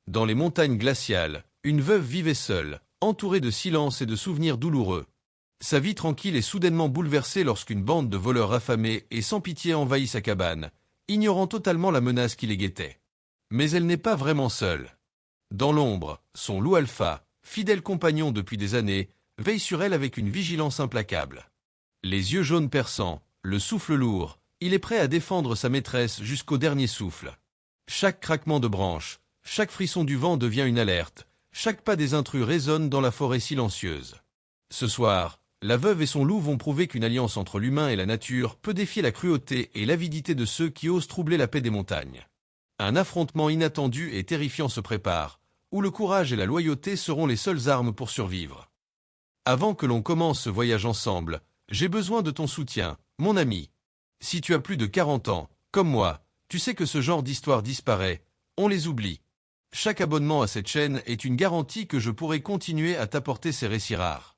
Dans les montagnes glaciales, une veuve vivait seule, entourée de silence et de souvenirs douloureux. Sa vie tranquille est soudainement bouleversée lorsqu'une bande de voleurs affamés et sans pitié envahit sa cabane, ignorant totalement la menace qui les guettait. Mais elle n'est pas vraiment seule. Dans l'ombre, son loup Alpha, fidèle compagnon depuis des années, veille sur elle avec une vigilance implacable. Les yeux jaunes perçants, le souffle lourd, il est prêt à défendre sa maîtresse jusqu'au dernier souffle. Chaque craquement de branches, chaque frisson du vent devient une alerte, chaque pas des intrus résonne dans la forêt silencieuse. Ce soir, la veuve et son loup vont prouver qu'une alliance entre l'humain et la nature peut défier la cruauté et l'avidité de ceux qui osent troubler la paix des montagnes. Un affrontement inattendu et terrifiant se prépare, où le courage et la loyauté seront les seules armes pour survivre. Avant que l'on commence ce voyage ensemble, j'ai besoin de ton soutien, mon ami. Si tu as plus de 40 ans, comme moi, tu sais que ce genre d'histoire disparaît, on les oublie. Chaque abonnement à cette chaîne est une garantie que je pourrai continuer à t'apporter ces récits rares.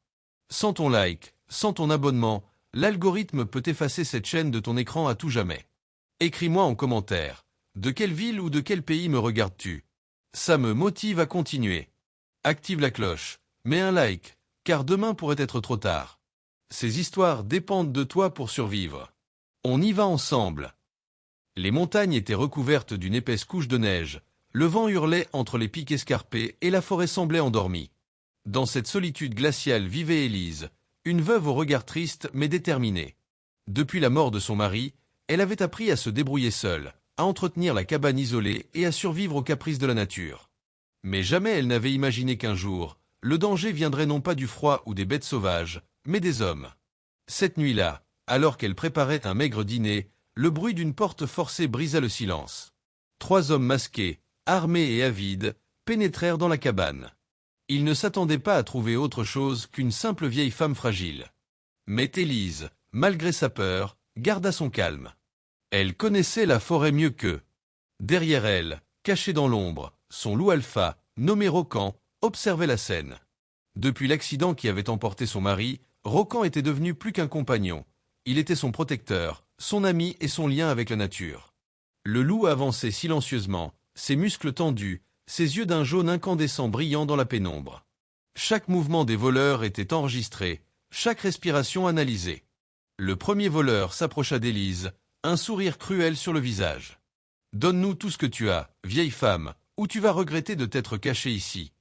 Sans ton like, sans ton abonnement, l'algorithme peut effacer cette chaîne de ton écran à tout jamais. Écris-moi en commentaire. De quelle ville ou de quel pays me regardes-tu? Ça me motive à continuer. Active la cloche, mets un like, car demain pourrait être trop tard. Ces histoires dépendent de toi pour survivre. On y va ensemble. Les montagnes étaient recouvertes d'une épaisse couche de neige, le vent hurlait entre les pics escarpés et la forêt semblait endormie. Dans cette solitude glaciale vivait Élise, une veuve au regard triste mais déterminée. Depuis la mort de son mari, elle avait appris à se débrouiller seule, à entretenir la cabane isolée et à survivre aux caprices de la nature. Mais jamais elle n'avait imaginé qu'un jour, le danger viendrait non pas du froid ou des bêtes sauvages, mais des hommes. Cette nuit-là, alors qu'elle préparait un maigre dîner, le bruit d'une porte forcée brisa le silence. 3 hommes masqués, armés et avides, pénétrèrent dans la cabane. Ils ne s'attendaient pas à trouver autre chose qu'une simple vieille femme fragile. Mais Élise, malgré sa peur, garda son calme. Elle connaissait la forêt mieux qu'eux. Derrière elle, caché dans l'ombre, son loup Alpha, nommé Rocan, observait la scène. Depuis l'accident qui avait emporté son mari, Rocan était devenu plus qu'un compagnon. Il était son protecteur, son ami et son lien avec la nature. Le loup avançait silencieusement, ses muscles tendus, ses yeux d'un jaune incandescent brillant dans la pénombre. Chaque mouvement des voleurs était enregistré, chaque respiration analysée. Le premier voleur s'approcha d'Élise, un sourire cruel sur le visage. « Donne-nous tout ce que tu as, vieille femme, ou tu vas regretter de t'être cachée ici. »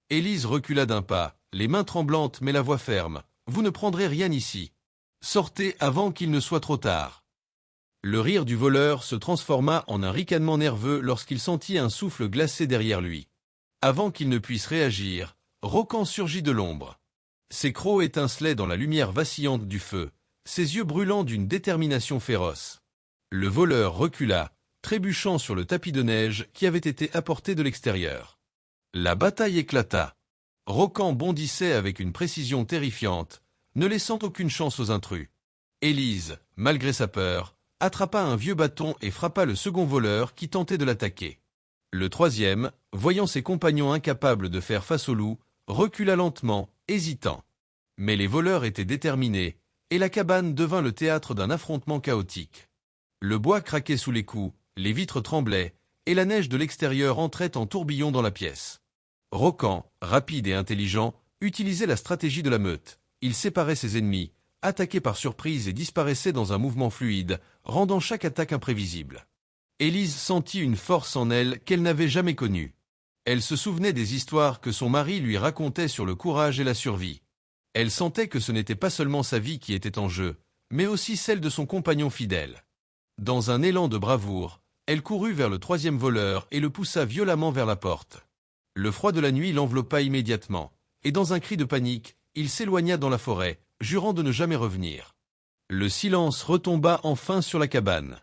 Élise recula d'un pas, les mains tremblantes mais la voix ferme. « Vous ne prendrez rien ici. Sortez avant qu'il ne soit trop tard. » Le rire du voleur se transforma en un ricanement nerveux lorsqu'il sentit un souffle glacé derrière lui. Avant qu'il ne puisse réagir, Rocan surgit de l'ombre. Ses crocs étincelaient dans la lumière vacillante du feu, ses yeux brûlants d'une détermination féroce. Le voleur recula, trébuchant sur le tapis de neige qui avait été apporté de l'extérieur. La bataille éclata. Rocan bondissait avec une précision terrifiante, ne laissant aucune chance aux intrus. Élise, malgré sa peur, attrapa un vieux bâton et frappa le second voleur qui tentait de l'attaquer. Le troisième, voyant ses compagnons incapables de faire face au loup, recula lentement, hésitant. Mais les voleurs étaient déterminés, et la cabane devint le théâtre d'un affrontement chaotique. Le bois craquait sous les coups, les vitres tremblaient, et la neige de l'extérieur entrait en tourbillon dans la pièce. Rocan, rapide et intelligent, utilisait la stratégie de la meute. Il séparait ses ennemis, attaquait par surprise et disparaissait dans un mouvement fluide, rendant chaque attaque imprévisible. Élise sentit une force en elle qu'elle n'avait jamais connue. Elle se souvenait des histoires que son mari lui racontait sur le courage et la survie. Elle sentait que ce n'était pas seulement sa vie qui était en jeu, mais aussi celle de son compagnon fidèle. Dans un élan de bravoure, elle courut vers le troisième voleur et le poussa violemment vers la porte. Le froid de la nuit l'enveloppa immédiatement, et dans un cri de panique, il s'éloigna dans la forêt, jurant de ne jamais revenir. Le silence retomba enfin sur la cabane.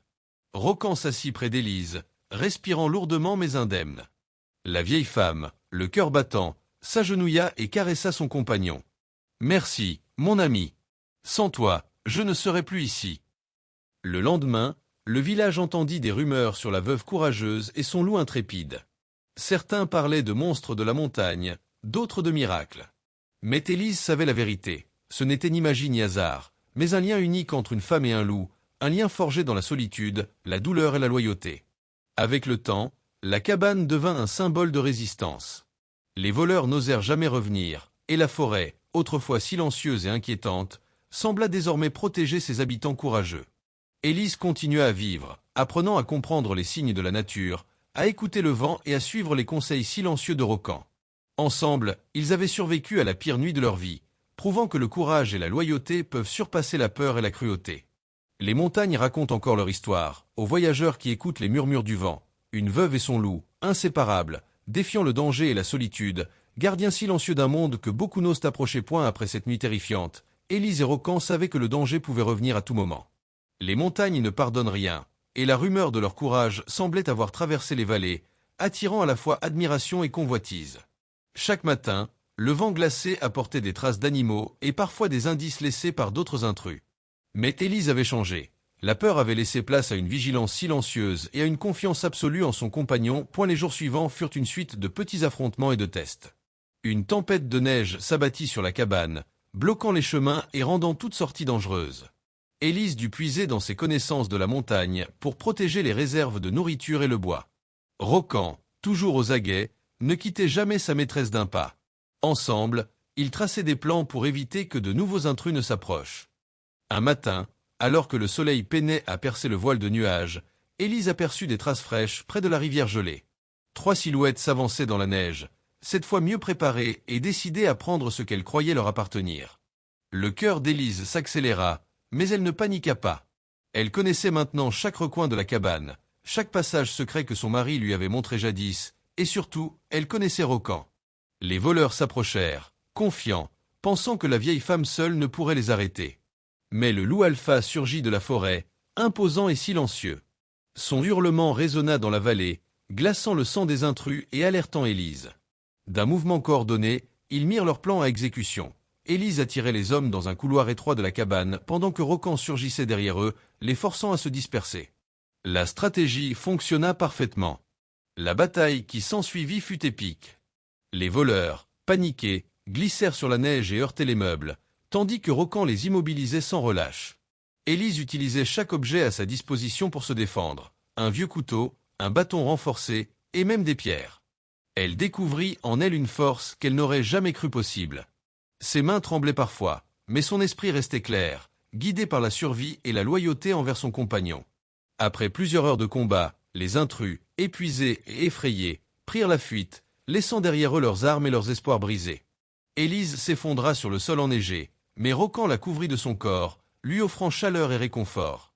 Rocan s'assit près d'Élise, respirant lourdement mais indemne. La vieille femme, le cœur battant, s'agenouilla et caressa son compagnon. « Merci, mon ami. Sans toi, je ne serais plus ici. » Le lendemain, le village entendit des rumeurs sur la veuve courageuse et son loup intrépide. Certains parlaient de monstres de la montagne, d'autres de miracles. Mais Élise savait la vérité. Ce n'était ni magie ni hasard, mais un lien unique entre une femme et un loup, un lien forgé dans la solitude, la douleur et la loyauté. Avec le temps, La cabane devint un symbole de résistance. Les voleurs n'osèrent jamais revenir, et la forêt, autrefois silencieuse et inquiétante, sembla désormais protéger ses habitants courageux. Élise continua à vivre, apprenant à comprendre les signes de la nature, à écouter le vent et à suivre les conseils silencieux de Rocan. Ensemble, ils avaient survécu à la pire nuit de leur vie, prouvant que le courage et la loyauté peuvent surpasser la peur et la cruauté. Les montagnes racontent encore leur histoire, aux voyageurs qui écoutent les murmures du vent. Une veuve et son loup, inséparables, défiant le danger et la solitude, gardiens silencieux d'un monde que beaucoup n'osent approcher point après cette nuit terrifiante, Élise et Rocan savaient que le danger pouvait revenir à tout moment. Les montagnes ne pardonnent rien, et la rumeur de leur courage semblait avoir traversé les vallées, attirant à la fois admiration et convoitise. Chaque matin, le vent glacé apportait des traces d'animaux et parfois des indices laissés par d'autres intrus. Mais Élise avait changé. La peur avait laissé place à une vigilance silencieuse et à une confiance absolue en son compagnon. Les jours suivants furent une suite de petits affrontements et de tests. Une tempête de neige s'abattit sur la cabane, bloquant les chemins et rendant toute sortie dangereuse. Élise dut puiser dans ses connaissances de la montagne pour protéger les réserves de nourriture et le bois. Rocan, toujours aux aguets, ne quittait jamais sa maîtresse d'un pas. Ensemble, ils traçaient des plans pour éviter que de nouveaux intrus ne s'approchent. Un matin, alors que le soleil peinait à percer le voile de nuages, Élise aperçut des traces fraîches près de la rivière gelée. 3 silhouettes s'avançaient dans la neige, cette fois mieux préparées et décidées à prendre ce qu'elles croyaient leur appartenir. Le cœur d'Élise s'accéléra, mais elle ne paniqua pas. Elle connaissait maintenant chaque recoin de la cabane, chaque passage secret que son mari lui avait montré jadis, et surtout, elle connaissait Rocan. Les voleurs s'approchèrent, confiants, pensant que la vieille femme seule ne pourrait les arrêter. Mais le loup alpha surgit de la forêt, imposant et silencieux. Son hurlement résonna dans la vallée, glaçant le sang des intrus et alertant Élise. D'un mouvement coordonné, ils mirent leur plan à exécution. Élise attirait les hommes dans un couloir étroit de la cabane pendant que Rocan surgissait derrière eux, les forçant à se disperser. La stratégie fonctionna parfaitement. La bataille qui s'ensuivit fut épique. Les voleurs, paniqués, glissèrent sur la neige et heurtaient les meubles, tandis que Rocan les immobilisait sans relâche. Élise utilisait chaque objet à sa disposition pour se défendre, un vieux couteau, un bâton renforcé, et même des pierres. Elle découvrit en elle une force qu'elle n'aurait jamais cru possible. Ses mains tremblaient parfois, mais son esprit restait clair, guidé par la survie et la loyauté envers son compagnon. Après plusieurs heures de combat, les intrus, épuisés et effrayés, prirent la fuite, laissant derrière eux leurs armes et leurs espoirs brisés. Élise s'effondra sur le sol enneigé, mais Rocan la couvrit de son corps, lui offrant chaleur et réconfort.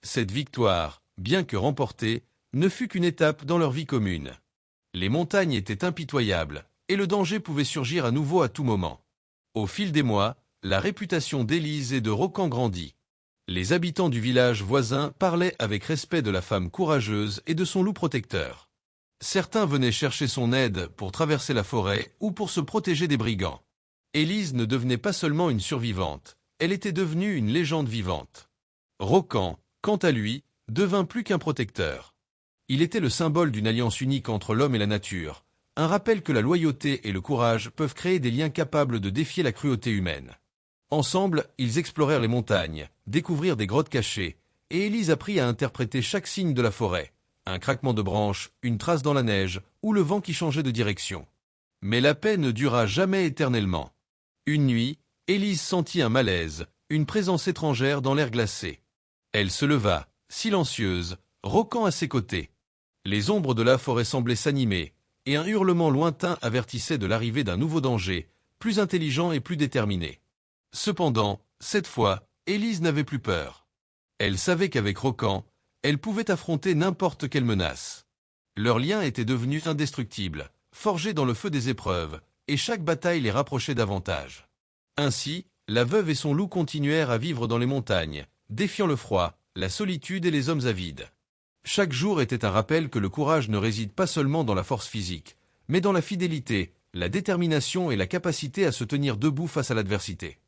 Cette victoire, bien que remportée, ne fut qu'une étape dans leur vie commune. Les montagnes étaient impitoyables, et le danger pouvait surgir à nouveau à tout moment. Au fil des mois, la réputation d'Élise et de Rocan grandit. Les habitants du village voisin parlaient avec respect de la femme courageuse et de son loup protecteur. Certains venaient chercher son aide pour traverser la forêt ou pour se protéger des brigands. Élise ne devenait pas seulement une survivante, elle était devenue une légende vivante. Rocan, quant à lui, devint plus qu'un protecteur. Il était le symbole d'une alliance unique entre l'homme et la nature, un rappel que la loyauté et le courage peuvent créer des liens capables de défier la cruauté humaine. Ensemble, ils explorèrent les montagnes, découvrirent des grottes cachées, et Élise apprit à interpréter chaque signe de la forêt, un craquement de branches, une trace dans la neige, ou le vent qui changeait de direction. Mais la paix ne dura jamais éternellement. Une nuit, Élise sentit un malaise, une présence étrangère dans l'air glacé. Elle se leva, silencieuse, Rocan à ses côtés. Les ombres de la forêt semblaient s'animer, et un hurlement lointain avertissait de l'arrivée d'un nouveau danger, plus intelligent et plus déterminé. Cependant, cette fois, Élise n'avait plus peur. Elle savait qu'avec Rocan, elle pouvait affronter n'importe quelle menace. Leur lien était devenu indestructible, forgé dans le feu des épreuves, et chaque bataille les rapprochait davantage. Ainsi, la veuve et son loup continuèrent à vivre dans les montagnes, défiant le froid, la solitude et les hommes avides. Chaque jour était un rappel que le courage ne réside pas seulement dans la force physique, mais dans la fidélité, la détermination et la capacité à se tenir debout face à l'adversité.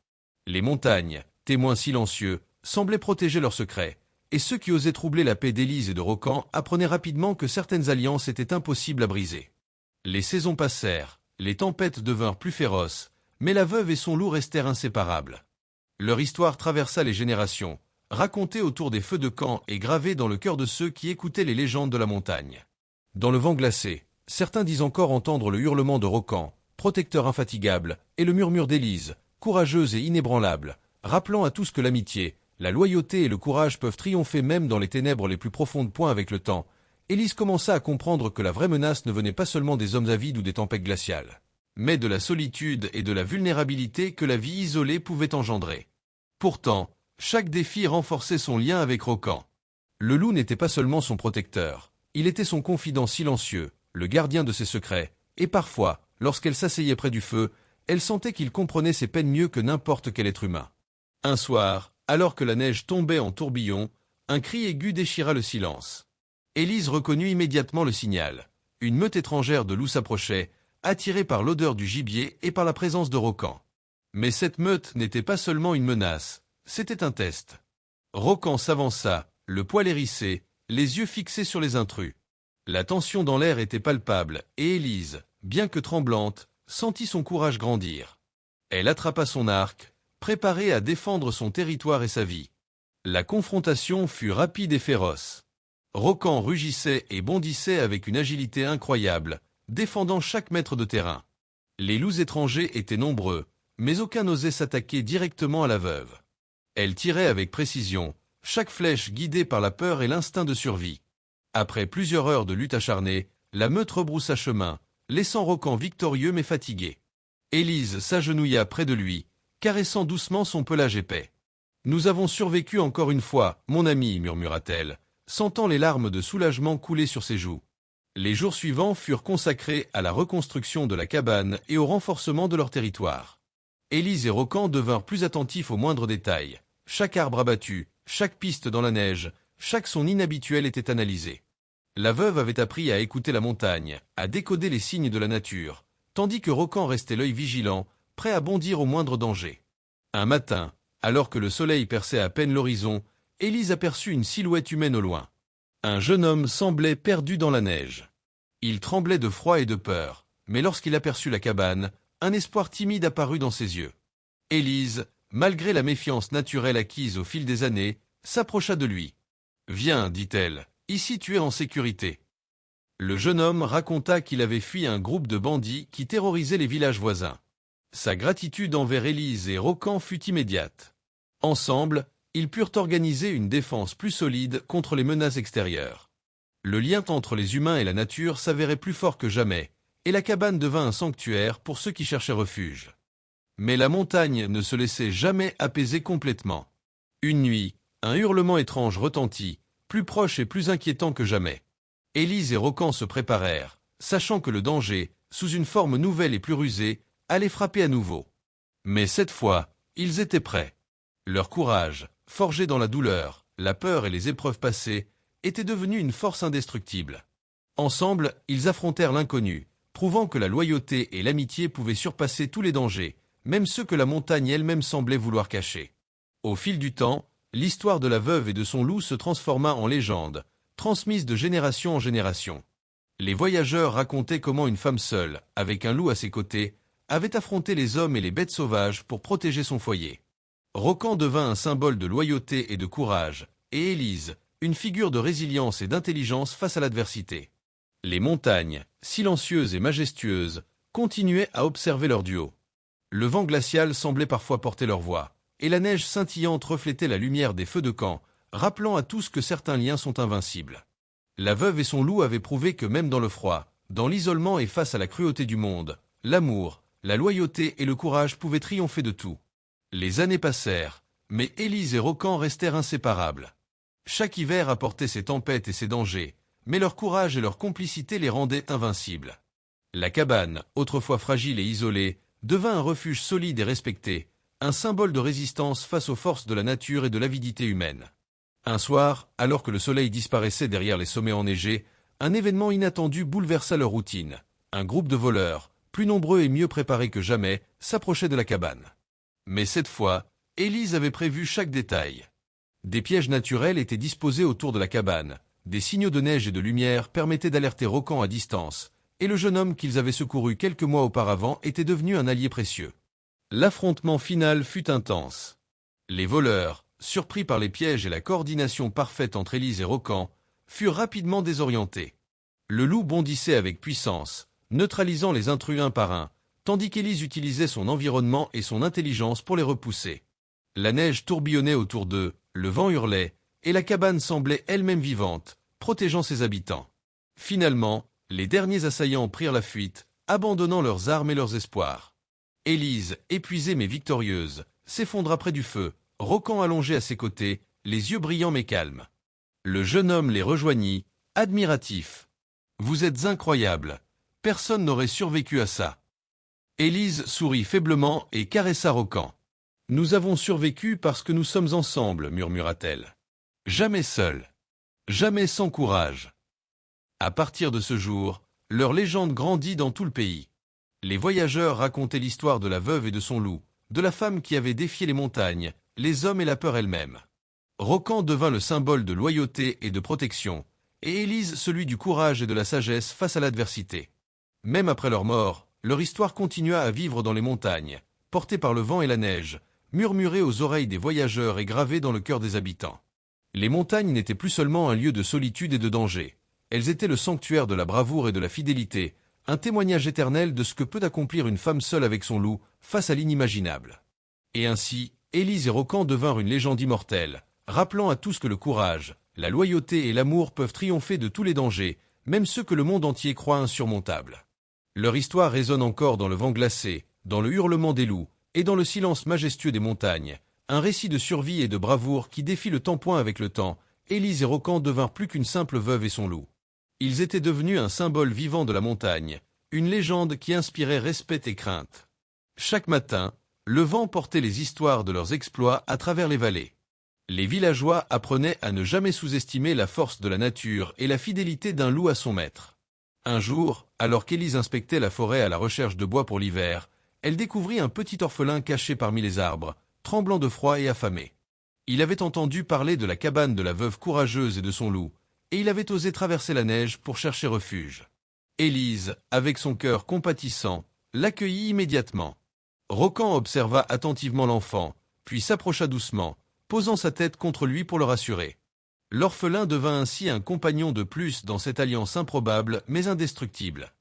Les montagnes, témoins silencieux, semblaient protéger leurs secrets, et ceux qui osaient troubler la paix d'Élise et de Rocan apprenaient rapidement que certaines alliances étaient impossibles à briser. Les saisons passèrent, les tempêtes devinrent plus féroces, mais la veuve et son loup restèrent inséparables. Leur histoire traversa les générations, racontée autour des feux de camp et gravée dans le cœur de ceux qui écoutaient les légendes de la montagne. Dans le vent glacé, certains disent encore entendre le hurlement de Rocan, protecteur infatigable, et le murmure d'Élise, courageuse et inébranlable, rappelant à tous que l'amitié, la loyauté et le courage peuvent triompher même dans les ténèbres les plus profondes. Avec le temps, Élise commença à comprendre que la vraie menace ne venait pas seulement des hommes avides ou des tempêtes glaciales, mais de la solitude et de la vulnérabilité que la vie isolée pouvait engendrer. Pourtant, chaque défi renforçait son lien avec Rocan. Le loup n'était pas seulement son protecteur, il était son confident silencieux, le gardien de ses secrets, et parfois, lorsqu'elle s'asseyait près du feu, elle sentait qu'il comprenait ses peines mieux que n'importe quel être humain. Un soir, alors que la neige tombait en tourbillon, un cri aigu déchira le silence. Élise reconnut immédiatement le signal. Une meute étrangère de loups s'approchait, attirée par l'odeur du gibier et par la présence de Rocan. Mais cette meute n'était pas seulement une menace, c'était un test. Rocan s'avança, le poil hérissé, les yeux fixés sur les intrus. La tension dans l'air était palpable, et Élise, bien que tremblante, sentit son courage grandir. Elle attrapa son arc, préparée à défendre son territoire et sa vie. La confrontation fut rapide et féroce. Rocan rugissait et bondissait avec une agilité incroyable, défendant chaque mètre de terrain. Les loups étrangers étaient nombreux, mais aucun n'osait s'attaquer directement à la veuve. Elle tirait avec précision, chaque flèche guidée par la peur et l'instinct de survie. Après plusieurs heures de lutte acharnée, la meute rebroussa chemin, laissant Rocan victorieux mais fatigué. Élise s'agenouilla près de lui, caressant doucement son pelage épais. « Nous avons survécu encore une fois, mon ami, » murmura-t-elle, sentant les larmes de soulagement couler sur ses joues. Les jours suivants furent consacrés à la reconstruction de la cabane et au renforcement de leur territoire. Élise et Rocan devinrent plus attentifs aux moindres détails. Chaque arbre abattu, chaque piste dans la neige, chaque son inhabituel était analysé. La veuve avait appris à écouter la montagne, à décoder les signes de la nature, tandis que Rocan restait l'œil vigilant, prêt à bondir au moindre danger. Un matin, alors que le soleil perçait à peine l'horizon, Élise aperçut une silhouette humaine au loin. Un jeune homme semblait perdu dans la neige. Il tremblait de froid et de peur, mais lorsqu'il aperçut la cabane, un espoir timide apparut dans ses yeux. Élise, malgré la méfiance naturelle acquise au fil des années, s'approcha de lui. « Viens, dit-elle, ici tu es en sécurité. » Le jeune homme raconta qu'il avait fui un groupe de bandits qui terrorisaient les villages voisins. Sa gratitude envers Élise et Rocan fut immédiate. Ensemble, ils purent organiser une défense plus solide contre les menaces extérieures. Le lien entre les humains et la nature s'avérait plus fort que jamais, et la cabane devint un sanctuaire pour ceux qui cherchaient refuge. Mais la montagne ne se laissait jamais apaiser complètement. Une nuit, un hurlement étrange retentit, plus proche et plus inquiétant que jamais. Élise et Rocan se préparèrent, sachant que le danger, sous une forme nouvelle et plus rusée, allait frapper à nouveau. Mais cette fois, ils étaient prêts. Leur courage, forgé dans la douleur, la peur et les épreuves passées, était devenu une force indestructible. Ensemble, ils affrontèrent l'inconnu, prouvant que la loyauté et l'amitié pouvaient surpasser tous les dangers, même ceux que la montagne elle-même semblait vouloir cacher. Au fil du temps, l'histoire de la veuve et de son loup se transforma en légende, transmise de génération en génération. Les voyageurs racontaient comment une femme seule, avec un loup à ses côtés, avait affronté les hommes et les bêtes sauvages pour protéger son foyer. Rocan devint un symbole de loyauté et de courage, et Élise, une figure de résilience et d'intelligence face à l'adversité. Les montagnes, silencieuses et majestueuses, continuaient à observer leur duo. Le vent glacial semblait parfois porter leur voix, et la neige scintillante reflétait la lumière des feux de camp, rappelant à tous que certains liens sont invincibles. La veuve et son loup avaient prouvé que même dans le froid, dans l'isolement et face à la cruauté du monde, l'amour, la loyauté et le courage pouvaient triompher de tout. Les années passèrent, mais Élise et Rocan restèrent inséparables. Chaque hiver apportait ses tempêtes et ses dangers, mais leur courage et leur complicité les rendaient invincibles. La cabane, autrefois fragile et isolée, devint un refuge solide et respecté, un symbole de résistance face aux forces de la nature et de l'avidité humaine. Un soir, alors que le soleil disparaissait derrière les sommets enneigés, un événement inattendu bouleversa leur routine. Un groupe de voleurs, plus nombreux et mieux préparés que jamais, s'approchait de la cabane. Mais cette fois, Élise avait prévu chaque détail. Des pièges naturels étaient disposés autour de la cabane, des signaux de neige et de lumière permettaient d'alerter Rocan à distance, et le jeune homme qu'ils avaient secouru quelques mois auparavant était devenu un allié précieux. L'affrontement final fut intense. Les voleurs, surpris par les pièges et la coordination parfaite entre Élise et Rocan, furent rapidement désorientés. Le loup bondissait avec puissance, neutralisant les intrus un par un, tandis qu'Élise utilisait son environnement et son intelligence pour les repousser. La neige tourbillonnait autour d'eux, le vent hurlait, et la cabane semblait elle-même vivante, protégeant ses habitants. Finalement, les derniers assaillants prirent la fuite, abandonnant leurs armes et leurs espoirs. Élise, épuisée mais victorieuse, s'effondra près du feu, Rocan allongé à ses côtés, les yeux brillants mais calmes. Le jeune homme les rejoignit, admiratif. « Vous êtes incroyables. Personne n'aurait survécu à ça. » Élise sourit faiblement et caressa Rocan. « Nous avons survécu parce que nous sommes ensemble, murmura-t-elle. Jamais seul. Jamais sans courage. » À partir de ce jour, leur légende grandit dans tout le pays. Les voyageurs racontaient l'histoire de la veuve et de son loup, de la femme qui avait défié les montagnes, les hommes et la peur elle-même. Rocan devint le symbole de loyauté et de protection, et Élise celui du courage et de la sagesse face à l'adversité. Même après leur mort, leur histoire continua à vivre dans les montagnes, portée par le vent et la neige, murmurée aux oreilles des voyageurs et gravée dans le cœur des habitants. Les montagnes n'étaient plus seulement un lieu de solitude et de danger. Elles étaient le sanctuaire de la bravoure et de la fidélité, un témoignage éternel de ce que peut accomplir une femme seule avec son loup face à l'inimaginable. Et ainsi, Élise et Rocan devinrent une légende immortelle, rappelant à tous que le courage, la loyauté et l'amour peuvent triompher de tous les dangers, même ceux que le monde entier croit insurmontables. Leur histoire résonne encore dans le vent glacé, dans le hurlement des loups, et dans le silence majestueux des montagnes, un récit de survie et de bravoure qui défie le tampon avec le temps. Élise et Rocan devinrent plus qu'une simple veuve et son loup. Ils étaient devenus un symbole vivant de la montagne, une légende qui inspirait respect et crainte. Chaque matin, le vent portait les histoires de leurs exploits à travers les vallées. Les villageois apprenaient à ne jamais sous-estimer la force de la nature et la fidélité d'un loup à son maître. Un jour, alors qu'Élise inspectait la forêt à la recherche de bois pour l'hiver, elle découvrit un petit orphelin caché parmi les arbres, tremblant de froid et affamé. Il avait entendu parler de la cabane de la veuve courageuse et de son loup, et il avait osé traverser la neige pour chercher refuge. Élise, avec son cœur compatissant, l'accueillit immédiatement. Rocan observa attentivement l'enfant, puis s'approcha doucement, posant sa tête contre lui pour le rassurer. L'orphelin devint ainsi un compagnon de plus dans cette alliance improbable mais indestructible.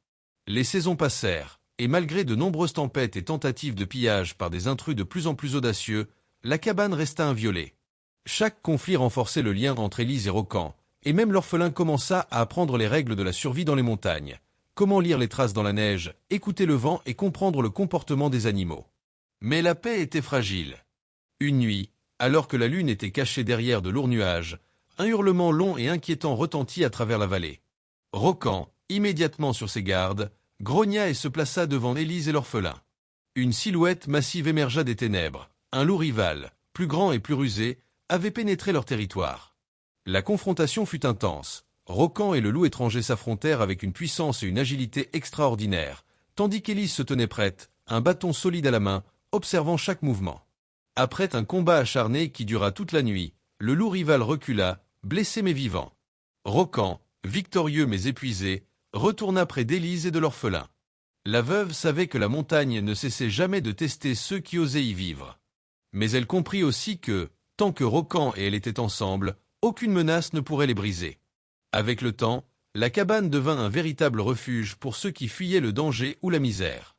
Les saisons passèrent, et malgré de nombreuses tempêtes et tentatives de pillage par des intrus de plus en plus audacieux, la cabane resta inviolée. Chaque conflit renforçait le lien entre Élise et Rocan, et même l'orphelin commença à apprendre les règles de la survie dans les montagnes. Comment lire les traces dans la neige, écouter le vent et comprendre le comportement des animaux. Mais la paix était fragile. Une nuit, alors que la lune était cachée derrière de lourds nuages, un hurlement long et inquiétant retentit à travers la vallée. Rocan, immédiatement sur ses gardes, grogna et se plaça devant Élise et l'orphelin. Une silhouette massive émergea des ténèbres. Un loup rival, plus grand et plus rusé, avait pénétré leur territoire. La confrontation fut intense. Rocan et le loup étranger s'affrontèrent avec une puissance et une agilité extraordinaires, tandis qu'Élise se tenait prête, un bâton solide à la main, observant chaque mouvement. Après un combat acharné qui dura toute la nuit, le loup rival recula, blessé mais vivant. Rocan, victorieux mais épuisé, retourna près d'Élise et de l'orphelin. La veuve savait que la montagne ne cessait jamais de tester ceux qui osaient y vivre. Mais elle comprit aussi que, tant que Rocan et elle étaient ensemble, aucune menace ne pourrait les briser. Avec le temps, la cabane devint un véritable refuge pour ceux qui fuyaient le danger ou la misère.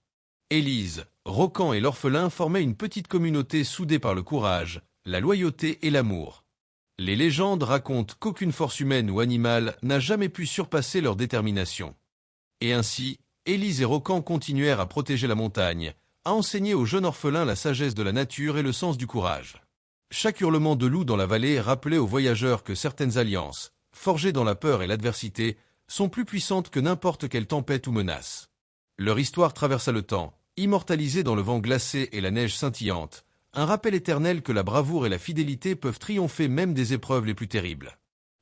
Élise, Rocan et l'orphelin formaient une petite communauté soudée par le courage, la loyauté et l'amour. Les légendes racontent qu'aucune force humaine ou animale n'a jamais pu surpasser leur détermination. Et ainsi, Élise et Rocan continuèrent à protéger la montagne, à enseigner au jeune orphelin la sagesse de la nature et le sens du courage. Chaque hurlement de loup dans la vallée rappelait aux voyageurs que certaines alliances, forgées dans la peur et l'adversité, sont plus puissantes que n'importe quelle tempête ou menace. Leur histoire traversa le temps, immortalisée dans le vent glacé et la neige scintillante, un rappel éternel que la bravoure et la fidélité peuvent triompher même des épreuves les plus terribles.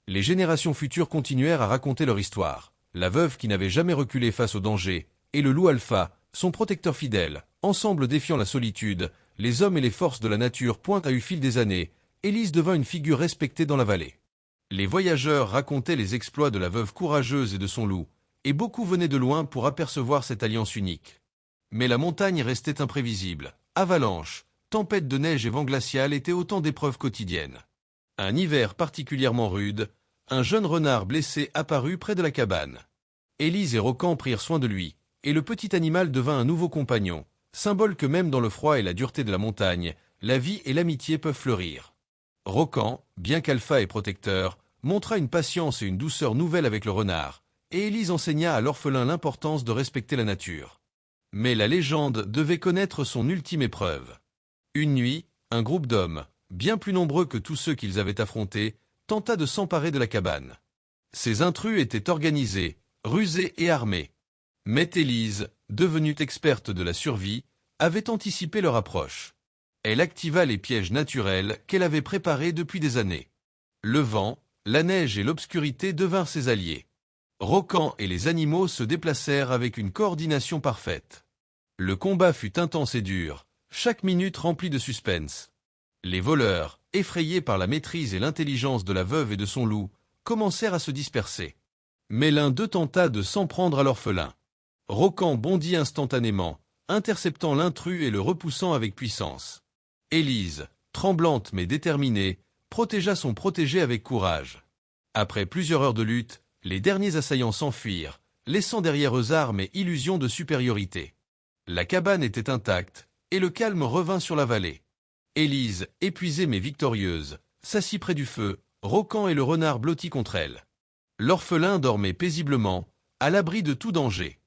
Les générations futures continuèrent à raconter leur histoire. La veuve qui n'avait jamais reculé face au danger, et le loup alpha, son protecteur fidèle, ensemble défiant la solitude, les hommes et les forces de la nature pointent à eu fil des années, Élise devint une figure respectée dans la vallée. Les voyageurs racontaient les exploits de la veuve courageuse et de son loup, et beaucoup venaient de loin pour apercevoir cette alliance unique. Mais la montagne restait imprévisible. Avalanches, tempêtes de neige et vent glacial étaient autant d'épreuves quotidiennes. Un hiver particulièrement rude, un jeune renard blessé apparut près de la cabane. Élise et Rocan prirent soin de lui, et le petit animal devint un nouveau compagnon, symbole que même dans le froid et la dureté de la montagne, la vie et l'amitié peuvent fleurir. Rocan, bien qu'alpha et protecteur, montra une patience et une douceur nouvelles avec le renard, et Élise enseigna à l'orphelin l'importance de respecter la nature. Mais la légende devait connaître son ultime épreuve. Une nuit, un groupe d'hommes, bien plus nombreux que tous ceux qu'ils avaient affrontés, tenta de s'emparer de la cabane. Ces intrus étaient organisés, rusés et armés. Mais Élise, devenue experte de la survie, avait anticipé leur approche. Elle activa les pièges naturels qu'elle avait préparés depuis des années. Le vent, la neige et l'obscurité devinrent ses alliés. Rocan et les animaux se déplacèrent avec une coordination parfaite. Le combat fut intense et dur, chaque minute remplie de suspense. Les voleurs, effrayés par la maîtrise et l'intelligence de la veuve et de son loup, commencèrent à se disperser. Mais l'un d'eux tenta de s'en prendre à l'orphelin. Rocan bondit instantanément, interceptant l'intrus et le repoussant avec puissance. Élise, tremblante mais déterminée, protégea son protégé avec courage. Après plusieurs heures de lutte, les derniers assaillants s'enfuirent, laissant derrière eux armes et illusions de supériorité. La cabane était intacte, et le calme revint sur la vallée. Élise, épuisée mais victorieuse, s'assit près du feu, Rocan et le renard blottis contre elle. L'orphelin dormait paisiblement, à l'abri de tout danger.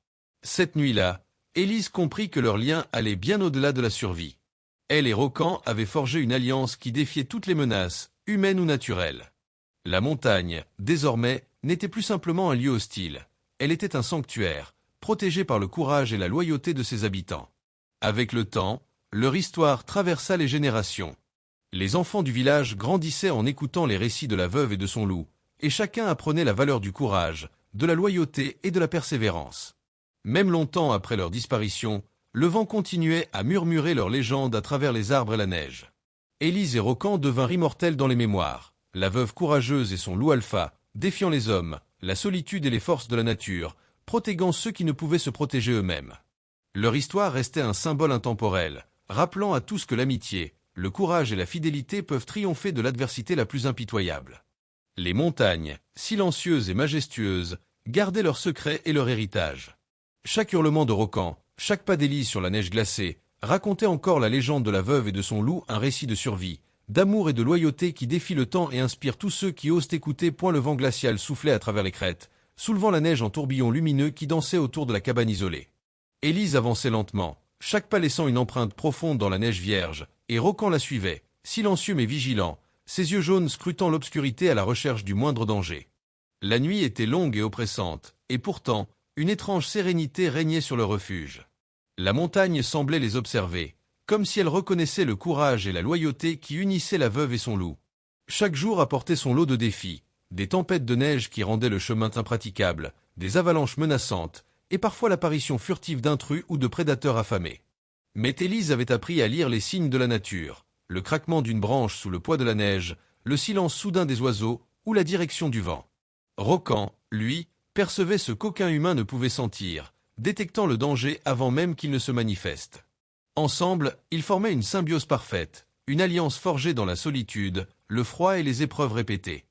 Cette nuit-là, Élise comprit que leur lien allait bien au-delà de la survie. Elle et Rocan avaient forgé une alliance qui défiait toutes les menaces, humaines ou naturelles. La montagne, désormais, n'était plus simplement un lieu hostile. Elle était un sanctuaire, protégé par le courage et la loyauté de ses habitants. Avec le temps, leur histoire traversa les générations. Les enfants du village grandissaient en écoutant les récits de la veuve et de son loup, et chacun apprenait la valeur du courage, de la loyauté et de la persévérance. Même longtemps après leur disparition, le vent continuait à murmurer leurs légendes à travers les arbres et la neige. Élise et Rocan devinrent immortels dans les mémoires, la veuve courageuse et son loup alpha, défiant les hommes, la solitude et les forces de la nature, protégeant ceux qui ne pouvaient se protéger eux-mêmes. Leur histoire restait un symbole intemporel, rappelant à tous que l'amitié, le courage et la fidélité peuvent triompher de l'adversité la plus impitoyable. Les montagnes, silencieuses et majestueuses, gardaient leurs secrets et leur héritage. Chaque hurlement de Rocan, chaque pas d'Élise sur la neige glacée, racontait encore la légende de la veuve et de son loup, un récit de survie, d'amour et de loyauté qui défie le temps et inspire tous ceux qui osent écouter. Le vent glacial soufflait à travers les crêtes, soulevant la neige en tourbillons lumineux qui dansaient autour de la cabane isolée. Élise avançait lentement, chaque pas laissant une empreinte profonde dans la neige vierge, et Rocan la suivait, silencieux mais vigilant, ses yeux jaunes scrutant l'obscurité à la recherche du moindre danger. La nuit était longue et oppressante, et pourtant, une étrange sérénité régnait sur le refuge. La montagne semblait les observer, comme si elle reconnaissait le courage et la loyauté qui unissaient la veuve et son loup. Chaque jour apportait son lot de défis, des tempêtes de neige qui rendaient le chemin impraticable, des avalanches menaçantes, et parfois l'apparition furtive d'intrus ou de prédateurs affamés. Mais Élise avait appris à lire les signes de la nature, le craquement d'une branche sous le poids de la neige, le silence soudain des oiseaux ou la direction du vent. Rocan, lui, percevait ce qu'aucun humain ne pouvait sentir, détectant le danger avant même qu'il ne se manifeste. Ensemble, ils formaient une symbiose parfaite, une alliance forgée dans la solitude, le froid et les épreuves répétées.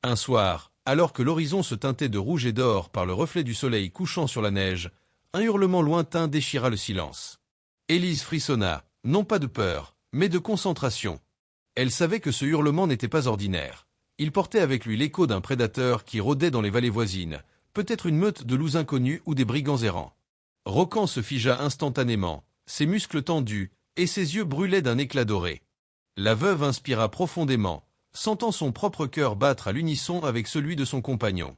Un soir, alors que l'horizon se teintait de rouge et d'or par le reflet du soleil couchant sur la neige, un hurlement lointain déchira le silence. Élise frissonna, non pas de peur, mais de concentration. Elle savait que ce hurlement n'était pas ordinaire. Il portait avec lui l'écho d'un prédateur qui rôdait dans les vallées voisines, peut-être une meute de loups inconnus ou des brigands errants. Rocan se figea instantanément, ses muscles tendus, et ses yeux brûlaient d'un éclat doré. La veuve inspira profondément, sentant son propre cœur battre à l'unisson avec celui de son compagnon.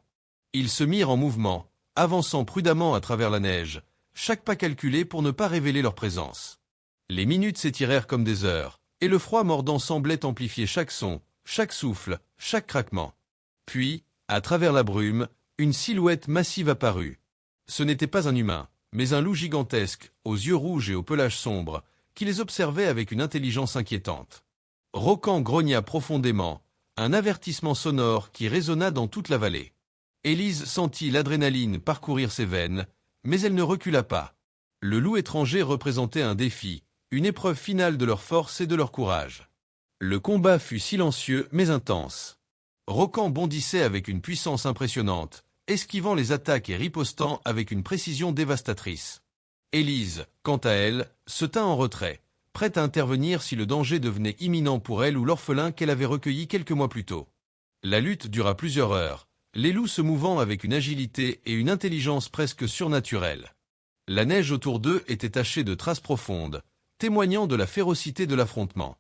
Ils se mirent en mouvement, avançant prudemment à travers la neige, chaque pas calculé pour ne pas révéler leur présence. Les minutes s'étirèrent comme des heures, et le froid mordant semblait amplifier chaque son, chaque souffle, chaque craquement. Puis, à travers la brume, une silhouette massive apparut. Ce n'était pas un humain, mais un loup gigantesque, aux yeux rouges et au pelage sombre, qui les observait avec une intelligence inquiétante. Rocan grogna profondément, un avertissement sonore qui résonna dans toute la vallée. Élise sentit l'adrénaline parcourir ses veines, mais elle ne recula pas. Le loup étranger représentait un défi, une épreuve finale de leur force et de leur courage. Le combat fut silencieux mais intense. Rocan bondissait avec une puissance impressionnante, esquivant les attaques et ripostant avec une précision dévastatrice. Élise, quant à elle, se tint en retrait, prête à intervenir si le danger devenait imminent pour elle ou l'orphelin qu'elle avait recueilli quelques mois plus tôt. La lutte dura plusieurs heures, les loups se mouvant avec une agilité et une intelligence presque surnaturelles. La neige autour d'eux était tachée de traces profondes, témoignant de la férocité de l'affrontement.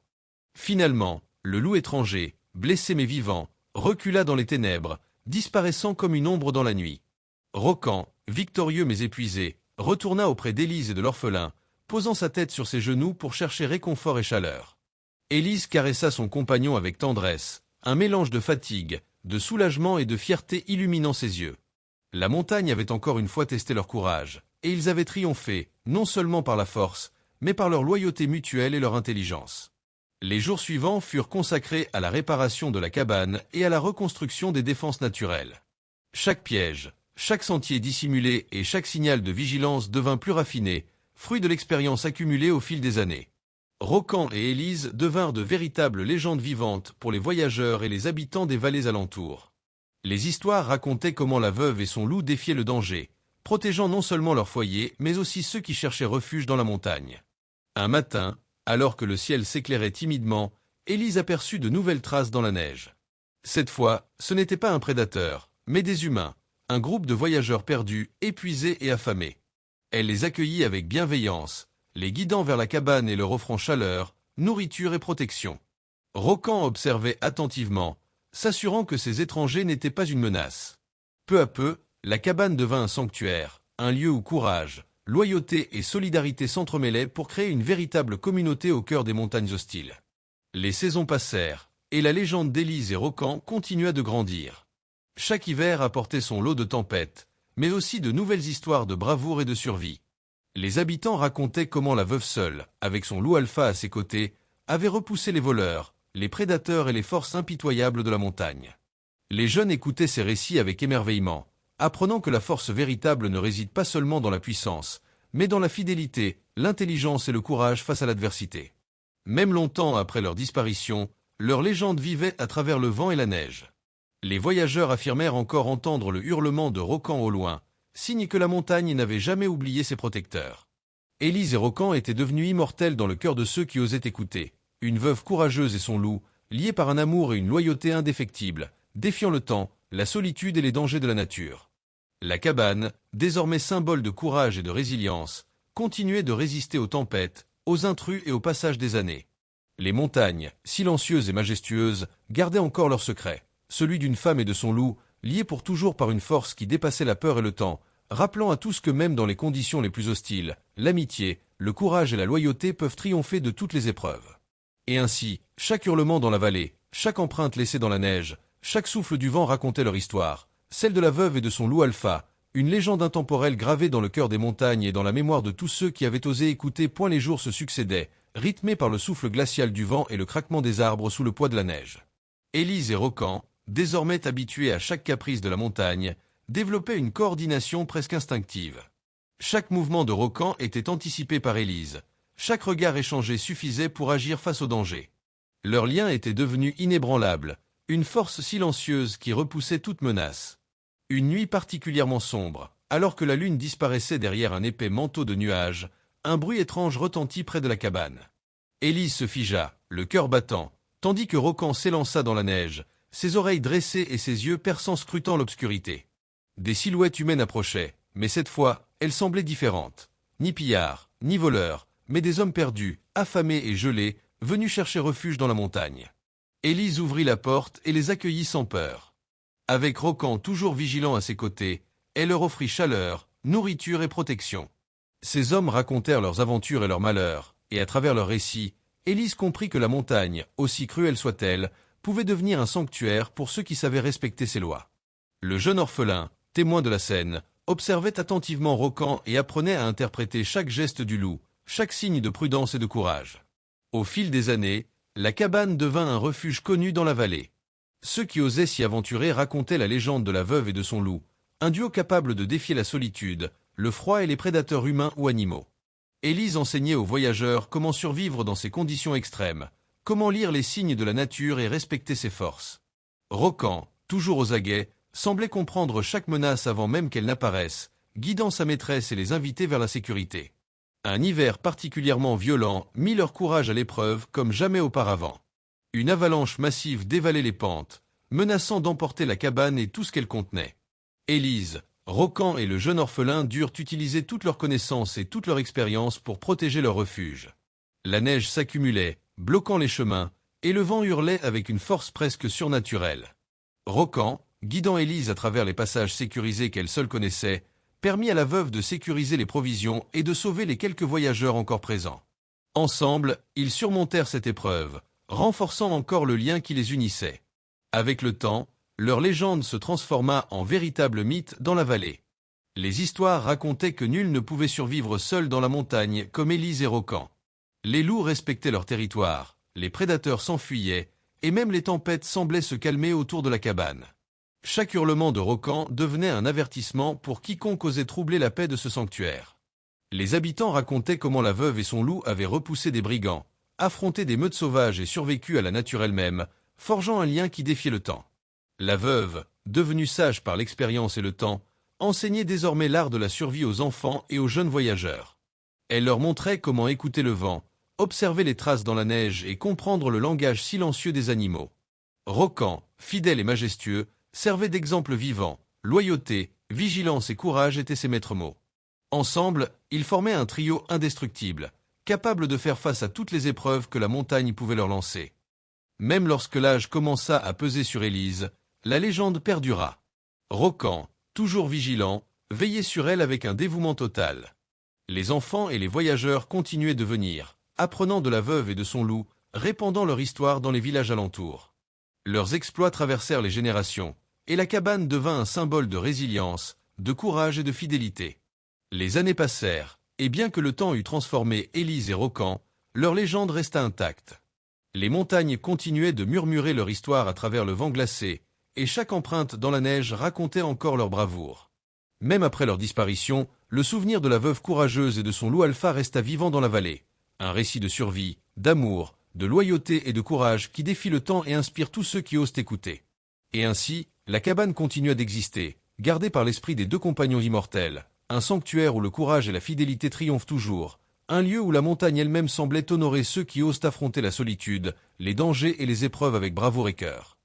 Finalement, le loup étranger, blessé mais vivant, recula dans les ténèbres, disparaissant comme une ombre dans la nuit. Rocan, victorieux mais épuisé, retourna auprès d'Élise et de l'orphelin, posant sa tête sur ses genoux pour chercher réconfort et chaleur. Élise caressa son compagnon avec tendresse, un mélange de fatigue, de soulagement et de fierté illuminant ses yeux. La montagne avait encore une fois testé leur courage, et ils avaient triomphé, non seulement par la force, mais par leur loyauté mutuelle et leur intelligence. Les jours suivants furent consacrés à la réparation de la cabane et à la reconstruction des défenses naturelles. Chaque piège, chaque sentier dissimulé et chaque signal de vigilance devint plus raffiné, fruit de l'expérience accumulée au fil des années. Rocan et Élise devinrent de véritables légendes vivantes pour les voyageurs et les habitants des vallées alentours. Les histoires racontaient comment la veuve et son loup défiaient le danger, protégeant non seulement leur foyer, mais aussi ceux qui cherchaient refuge dans la montagne. Un matin, alors que le ciel s'éclairait timidement, Élise aperçut de nouvelles traces dans la neige. Cette fois, ce n'était pas un prédateur, mais des humains, un groupe de voyageurs perdus, épuisés et affamés. Elle les accueillit avec bienveillance, les guidant vers la cabane et leur offrant chaleur, nourriture et protection. Rocan observait attentivement, s'assurant que ces étrangers n'étaient pas une menace. Peu à peu, la cabane devint un sanctuaire, un lieu où courage, loyauté et solidarité s'entremêlaient pour créer une véritable communauté au cœur des montagnes hostiles. Les saisons passèrent, et la légende d'Élise et Rocan continua de grandir. Chaque hiver apportait son lot de tempêtes, mais aussi de nouvelles histoires de bravoure et de survie. Les habitants racontaient comment la veuve seule, avec son loup alpha à ses côtés, avait repoussé les voleurs, les prédateurs et les forces impitoyables de la montagne. Les jeunes écoutaient ces récits avec émerveillement, apprenant que la force véritable ne réside pas seulement dans la puissance, mais dans la fidélité, l'intelligence et le courage face à l'adversité. Même longtemps après leur disparition, leur légende vivait à travers le vent et la neige. Les voyageurs affirmèrent encore entendre le hurlement de Rocan au loin, signe que la montagne n'avait jamais oublié ses protecteurs. Élise et Rocan étaient devenus immortels dans le cœur de ceux qui osaient écouter, une veuve courageuse et son loup, liés par un amour et une loyauté indéfectibles, défiant le temps, la solitude et les dangers de la nature. La cabane, désormais symbole de courage et de résilience, continuait de résister aux tempêtes, aux intrus et au passage des années. Les montagnes, silencieuses et majestueuses, gardaient encore leur secret, celui d'une femme et de son loup, liés pour toujours par une force qui dépassait la peur et le temps, rappelant à tous que même dans les conditions les plus hostiles, l'amitié, le courage et la loyauté peuvent triompher de toutes les épreuves. Et ainsi, chaque hurlement dans la vallée, chaque empreinte laissée dans la neige, chaque souffle du vent racontait leur histoire, celle de la veuve et de son loup alpha, une légende intemporelle gravée dans le cœur des montagnes et dans la mémoire de tous ceux qui avaient osé écouter point les jours se succédaient, rythmés par le souffle glacial du vent et le craquement des arbres sous le poids de la neige. Élise et Rocan, désormais habitués à chaque caprice de la montagne, développaient une coordination presque instinctive. Chaque mouvement de Rocan était anticipé par Élise, chaque regard échangé suffisait pour agir face au danger. Leur lien était devenu inébranlable, une force silencieuse qui repoussait toute menace. Une nuit particulièrement sombre, alors que la lune disparaissait derrière un épais manteau de nuages, un bruit étrange retentit près de la cabane. Élise se figea, le cœur battant, tandis que Rocan s'élança dans la neige, ses oreilles dressées et ses yeux perçants scrutant l'obscurité. Des silhouettes humaines approchaient, mais cette fois, elles semblaient différentes. Ni pillards, ni voleurs, mais des hommes perdus, affamés et gelés, venus chercher refuge dans la montagne. Élise ouvrit la porte et les accueillit sans peur. Avec Rocan toujours vigilant à ses côtés, elle leur offrit chaleur, nourriture et protection. Ces hommes racontèrent leurs aventures et leurs malheurs, et à travers leurs récits, Élise comprit que la montagne, aussi cruelle soit-elle, pouvait devenir un sanctuaire pour ceux qui savaient respecter ses lois. Le jeune orphelin, témoin de la scène, observait attentivement Rocan et apprenait à interpréter chaque geste du loup, chaque signe de prudence et de courage. Au fil des années, la cabane devint un refuge connu dans la vallée. Ceux qui osaient s'y aventurer racontaient la légende de la veuve et de son loup, un duo capable de défier la solitude, le froid et les prédateurs humains ou animaux. Élise enseignait aux voyageurs comment survivre dans ces conditions extrêmes, comment lire les signes de la nature et respecter ses forces. Rocan, toujours aux aguets, semblait comprendre chaque menace avant même qu'elle n'apparaisse, guidant sa maîtresse et les invités vers la sécurité. Un hiver particulièrement violent mit leur courage à l'épreuve comme jamais auparavant. Une avalanche massive dévalait les pentes, menaçant d'emporter la cabane et tout ce qu'elle contenait. Élise, Rocan et le jeune orphelin durent utiliser toutes leurs connaissances et toute leur expérience pour protéger leur refuge. La neige s'accumulait, bloquant les chemins, et le vent hurlait avec une force presque surnaturelle. Rocan, guidant Élise à travers les passages sécurisés qu'elle seule connaissait, permit à la veuve de sécuriser les provisions et de sauver les quelques voyageurs encore présents. Ensemble, ils surmontèrent cette épreuve, renforçant encore le lien qui les unissait. Avec le temps, leur légende se transforma en véritable mythe dans la vallée. Les histoires racontaient que nul ne pouvait survivre seul dans la montagne comme Élise et Rocan. Les loups respectaient leur territoire, les prédateurs s'enfuyaient, et même les tempêtes semblaient se calmer autour de la cabane. Chaque hurlement de Rocan devenait un avertissement pour quiconque osait troubler la paix de ce sanctuaire. Les habitants racontaient comment la veuve et son loup avaient repoussé des brigands, affronté des meutes sauvages et survécu à la nature elle-même, forgeant un lien qui défiait le temps. La veuve, devenue sage par l'expérience et le temps, enseignait désormais l'art de la survie aux enfants et aux jeunes voyageurs. Elle leur montrait comment écouter le vent, observer les traces dans la neige et comprendre le langage silencieux des animaux. Rocan, fidèle et majestueux, servait d'exemple vivant, loyauté, vigilance et courage étaient ses maîtres mots. Ensemble, ils formaient un trio indestructible, capable de faire face à toutes les épreuves que la montagne pouvait leur lancer. Même lorsque l'âge commença à peser sur Élise, la légende perdura. Rocan, toujours vigilant, veillait sur elle avec un dévouement total. Les enfants et les voyageurs continuaient de venir, apprenant de la veuve et de son loup, répandant leur histoire dans les villages alentours. Leurs exploits traversèrent les générations, et la cabane devint un symbole de résilience, de courage et de fidélité. Les années passèrent, et bien que le temps eût transformé Élise et Rocan, leur légende resta intacte. Les montagnes continuaient de murmurer leur histoire à travers le vent glacé, et chaque empreinte dans la neige racontait encore leur bravoure. Même après leur disparition, le souvenir de la veuve courageuse et de son loup alpha resta vivant dans la vallée. Un récit de survie, d'amour, de loyauté et de courage qui défie le temps et inspire tous ceux qui osent écouter. Et ainsi, la cabane continua d'exister, gardée par l'esprit des deux compagnons immortels, un sanctuaire où le courage et la fidélité triomphent toujours, un lieu où la montagne elle-même semblait honorer ceux qui osent affronter la solitude, les dangers et les épreuves avec bravoure et cœur.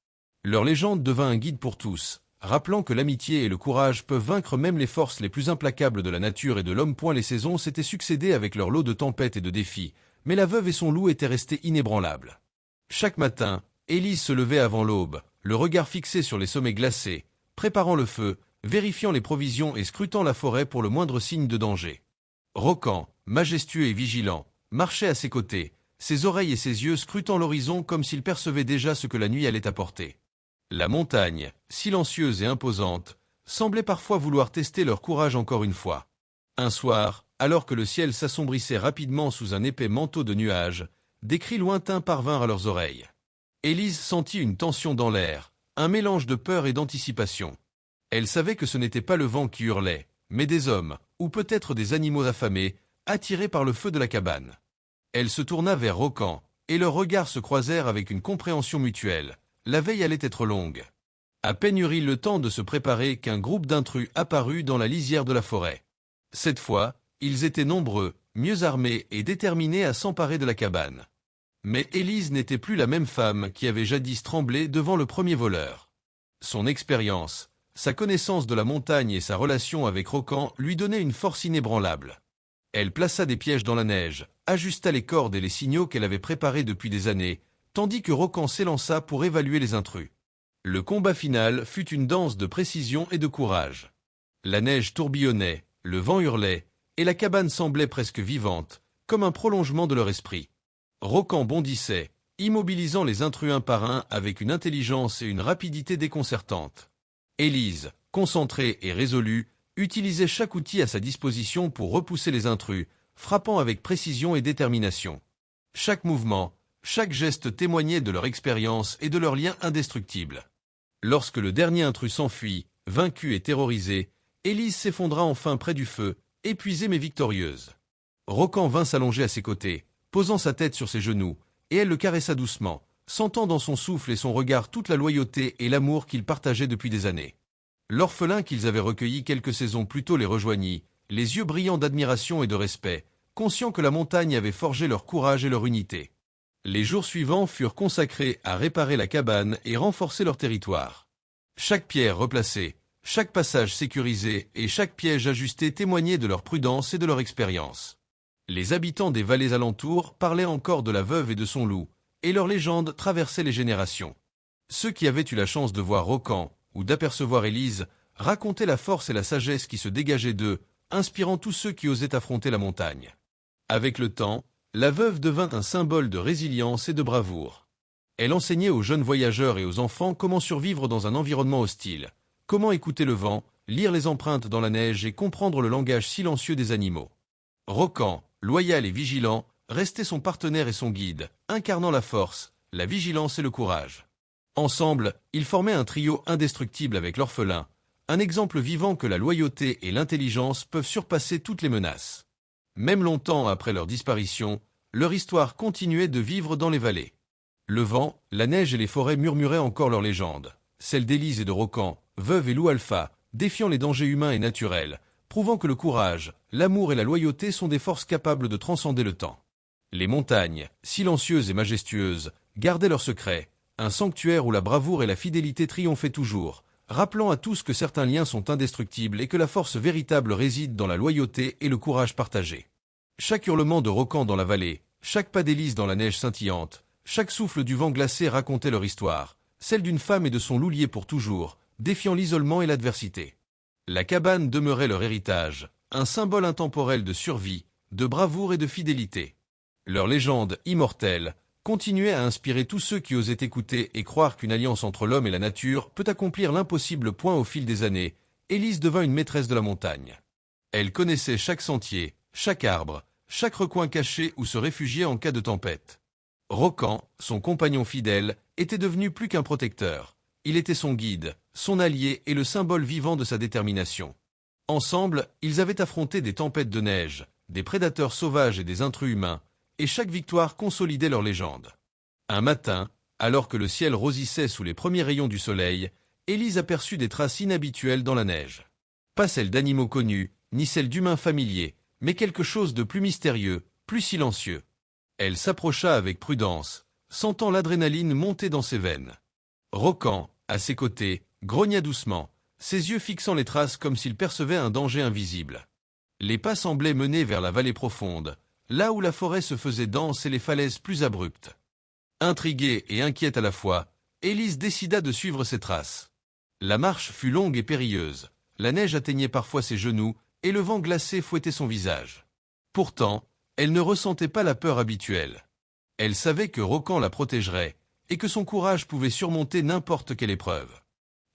Leur légende devint un guide pour tous, rappelant que l'amitié et le courage peuvent vaincre même les forces les plus implacables de la nature et de l'homme. Les saisons s'étaient succédées avec leur lot de tempêtes et de défis, mais la veuve et son loup étaient restés inébranlables. Chaque matin, Élise se levait avant l'aube, le regard fixé sur les sommets glacés, préparant le feu, vérifiant les provisions et scrutant la forêt pour le moindre signe de danger. Rocan, majestueux et vigilant, marchait à ses côtés, ses oreilles et ses yeux scrutant l'horizon comme s'il percevait déjà ce que la nuit allait apporter. La montagne, silencieuse et imposante, semblait parfois vouloir tester leur courage encore une fois. Un soir, alors que le ciel s'assombrissait rapidement sous un épais manteau de nuages, des cris lointains parvinrent à leurs oreilles. Élise sentit une tension dans l'air, un mélange de peur et d'anticipation. Elle savait que ce n'était pas le vent qui hurlait, mais des hommes, ou peut-être des animaux affamés, attirés par le feu de la cabane. Elle se tourna vers Rocan, et leurs regards se croisèrent avec une compréhension mutuelle. La veille allait être longue. À peine eut-il le temps de se préparer qu'un groupe d'intrus apparut dans la lisière de la forêt. Cette fois, ils étaient nombreux, mieux armés et déterminés à s'emparer de la cabane. Mais Élise n'était plus la même femme qui avait jadis tremblé devant le premier voleur. Son expérience, sa connaissance de la montagne et sa relation avec Rocan lui donnaient une force inébranlable. Elle plaça des pièges dans la neige, ajusta les cordes et les signaux qu'elle avait préparés depuis des années, tandis que Rocan s'élança pour évaluer les intrus. Le combat final fut une danse de précision et de courage. La neige tourbillonnait, le vent hurlait, et la cabane semblait presque vivante, comme un prolongement de leur esprit. Rocan bondissait, immobilisant les intrus un par un avec une intelligence et une rapidité déconcertantes. Élise, concentrée et résolue, utilisait chaque outil à sa disposition pour repousser les intrus, frappant avec précision et détermination. Chaque mouvement, chaque geste témoignait de leur expérience et de leur lien indestructible. Lorsque le dernier intrus s'enfuit, vaincu et terrorisé, Élise s'effondra enfin près du feu, épuisée mais victorieuse. Rocan vint s'allonger à ses côtés, posant sa tête sur ses genoux, et elle le caressa doucement, sentant dans son souffle et son regard toute la loyauté et l'amour qu'ils partageaient depuis des années. L'orphelin qu'ils avaient recueilli quelques saisons plus tôt les rejoignit, les yeux brillants d'admiration et de respect, conscients que la montagne avait forgé leur courage et leur unité. Les jours suivants furent consacrés à réparer la cabane et renforcer leur territoire. Chaque pierre replacée, chaque passage sécurisé et chaque piège ajusté témoignaient de leur prudence et de leur expérience. Les habitants des vallées alentours parlaient encore de la veuve et de son loup, et leur légende traversait les générations. Ceux qui avaient eu la chance de voir Rocan ou d'apercevoir Élise racontaient la force et la sagesse qui se dégageaient d'eux, inspirant tous ceux qui osaient affronter la montagne. Avec le temps, la veuve devint un symbole de résilience et de bravoure. Elle enseignait aux jeunes voyageurs et aux enfants comment survivre dans un environnement hostile, comment écouter le vent, lire les empreintes dans la neige et comprendre le langage silencieux des animaux. Rocan, loyal et vigilant, restait son partenaire et son guide, incarnant la force, la vigilance et le courage. Ensemble, ils formaient un trio indestructible avec l'orphelin, un exemple vivant que la loyauté et l'intelligence peuvent surpasser toutes les menaces. Même longtemps après leur disparition, leur histoire continuait de vivre dans les vallées. Le vent, la neige et les forêts murmuraient encore leurs légendes, celles d'Élise et de Rocan, veuve et loup alpha, défiant les dangers humains et naturels, prouvant que le courage, l'amour et la loyauté sont des forces capables de transcender le temps. Les montagnes, silencieuses et majestueuses, gardaient leurs secrets, un sanctuaire où la bravoure et la fidélité triomphaient toujours, rappelant à tous que certains liens sont indestructibles et que la force véritable réside dans la loyauté et le courage partagé. Chaque hurlement de Rocan dans la vallée, chaque pas d'Élise dans la neige scintillante, chaque souffle du vent glacé racontait leur histoire, celle d'une femme et de son loup liés pour toujours, défiant l'isolement et l'adversité. La cabane demeurait leur héritage, un symbole intemporel de survie, de bravoure et de fidélité. Leur légende, immortelle, continuait à inspirer tous ceux qui osaient écouter et croire qu'une alliance entre l'homme et la nature peut accomplir l'impossible. Au fil des années, Élise devint une maîtresse de la montagne. Elle connaissait chaque sentier, chaque arbre, chaque recoin caché où se réfugier en cas de tempête. Rocan, son compagnon fidèle, était devenu plus qu'un protecteur. Il était son guide, son allié et le symbole vivant de sa détermination. Ensemble, ils avaient affronté des tempêtes de neige, des prédateurs sauvages et des intrus humains, et chaque victoire consolidait leur légende. Un matin, alors que le ciel rosissait sous les premiers rayons du soleil, Élise aperçut des traces inhabituelles dans la neige. Pas celles d'animaux connus, ni celles d'humains familiers, mais quelque chose de plus mystérieux, plus silencieux. Elle s'approcha avec prudence, sentant l'adrénaline monter dans ses veines. Rocan, à ses côtés, grogna doucement, ses yeux fixant les traces comme s'il percevait un danger invisible. Les pas semblaient mener vers la vallée profonde, là où la forêt se faisait dense et les falaises plus abruptes. Intriguée et inquiète à la fois, Élise décida de suivre ses traces. La marche fut longue et périlleuse, la neige atteignait parfois ses genoux et le vent glacé fouettait son visage. Pourtant, elle ne ressentait pas la peur habituelle. Elle savait que Rocan la protégerait et que son courage pouvait surmonter n'importe quelle épreuve.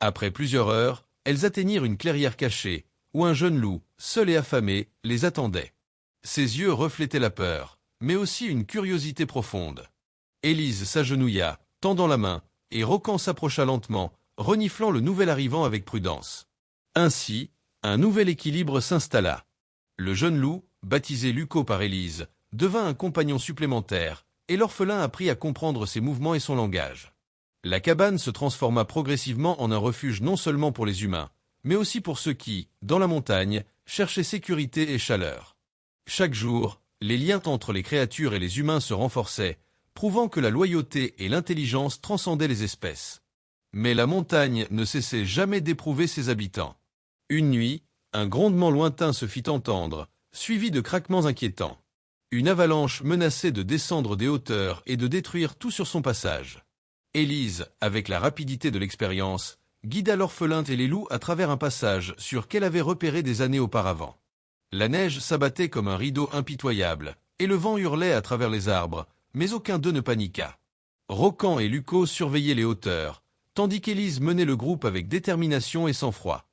Après plusieurs heures, elles atteignirent une clairière cachée, où un jeune loup, seul et affamé, les attendait. Ses yeux reflétaient la peur, mais aussi une curiosité profonde. Élise s'agenouilla, tendant la main, et Rocan s'approcha lentement, reniflant le nouvel arrivant avec prudence. Ainsi, un nouvel équilibre s'installa. Le jeune loup, baptisé Luco par Élise, devint un compagnon supplémentaire, et l'orphelin apprit à comprendre ses mouvements et son langage. La cabane se transforma progressivement en un refuge non seulement pour les humains, mais aussi pour ceux qui, dans la montagne, cherchaient sécurité et chaleur. Chaque jour, les liens entre les créatures et les humains se renforçaient, prouvant que la loyauté et l'intelligence transcendaient les espèces. Mais la montagne ne cessait jamais d'éprouver ses habitants. Une nuit, un grondement lointain se fit entendre, suivi de craquements inquiétants. Une avalanche menaçait de descendre des hauteurs et de détruire tout sur son passage. Élise, avec la rapidité de l'expérience, guida l'orphelin et les loups à travers un passage sûr qu'elle avait repéré des années auparavant. La neige s'abattait comme un rideau impitoyable, et le vent hurlait à travers les arbres, mais aucun d'eux ne paniqua. Rocan et Luco surveillaient les hauteurs, tandis qu'Élise menait le groupe avec détermination et sang-froid.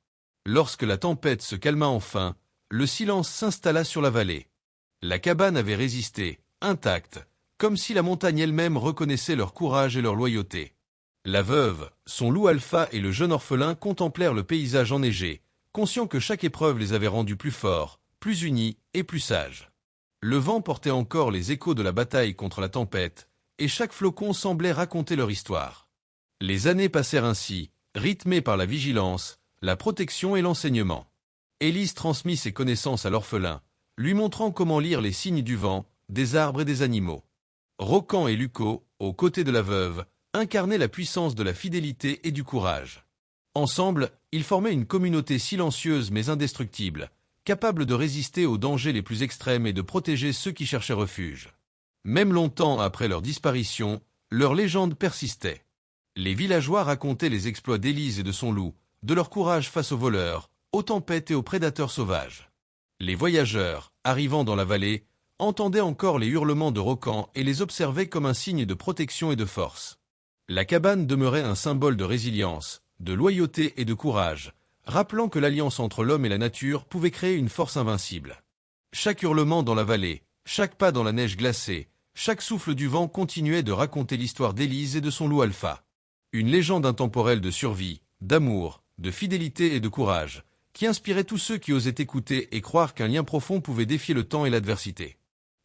Lorsque la tempête se calma enfin, le silence s'installa sur la vallée. La cabane avait résisté, intacte, comme si la montagne elle-même reconnaissait leur courage et leur loyauté. La veuve, son loup alpha et le jeune orphelin contemplèrent le paysage enneigé, conscients que chaque épreuve les avait rendus plus forts, plus unis et plus sages. Le vent portait encore les échos de la bataille contre la tempête, et chaque flocon semblait raconter leur histoire. Les années passèrent ainsi, rythmées par la vigilance, la protection et l'enseignement. Élise transmit ses connaissances à l'orphelin, lui montrant comment lire les signes du vent, des arbres et des animaux. Rokan et Luco, aux côtés de la veuve, incarnaient la puissance de la fidélité et du courage. Ensemble, ils formaient une communauté silencieuse mais indestructible, capable de résister aux dangers les plus extrêmes et de protéger ceux qui cherchaient refuge. Même longtemps après leur disparition, leur légende persistait. Les villageois racontaient les exploits d'Élise et de son loup, de leur courage face aux voleurs, aux tempêtes et aux prédateurs sauvages. Les voyageurs, arrivant dans la vallée, entendaient encore les hurlements de Rokan et les observaient comme un signe de protection et de force. La cabane demeurait un symbole de résilience, de loyauté et de courage, rappelant que l'alliance entre l'homme et la nature pouvait créer une force invincible. Chaque hurlement dans la vallée, chaque pas dans la neige glacée, chaque souffle du vent continuait de raconter l'histoire d'Élise et de son loup Alpha. Une légende intemporelle de survie, d'amour, de fidélité et de courage, qui inspirait tous ceux qui osaient écouter et croire qu'un lien profond pouvait défier le temps et l'adversité.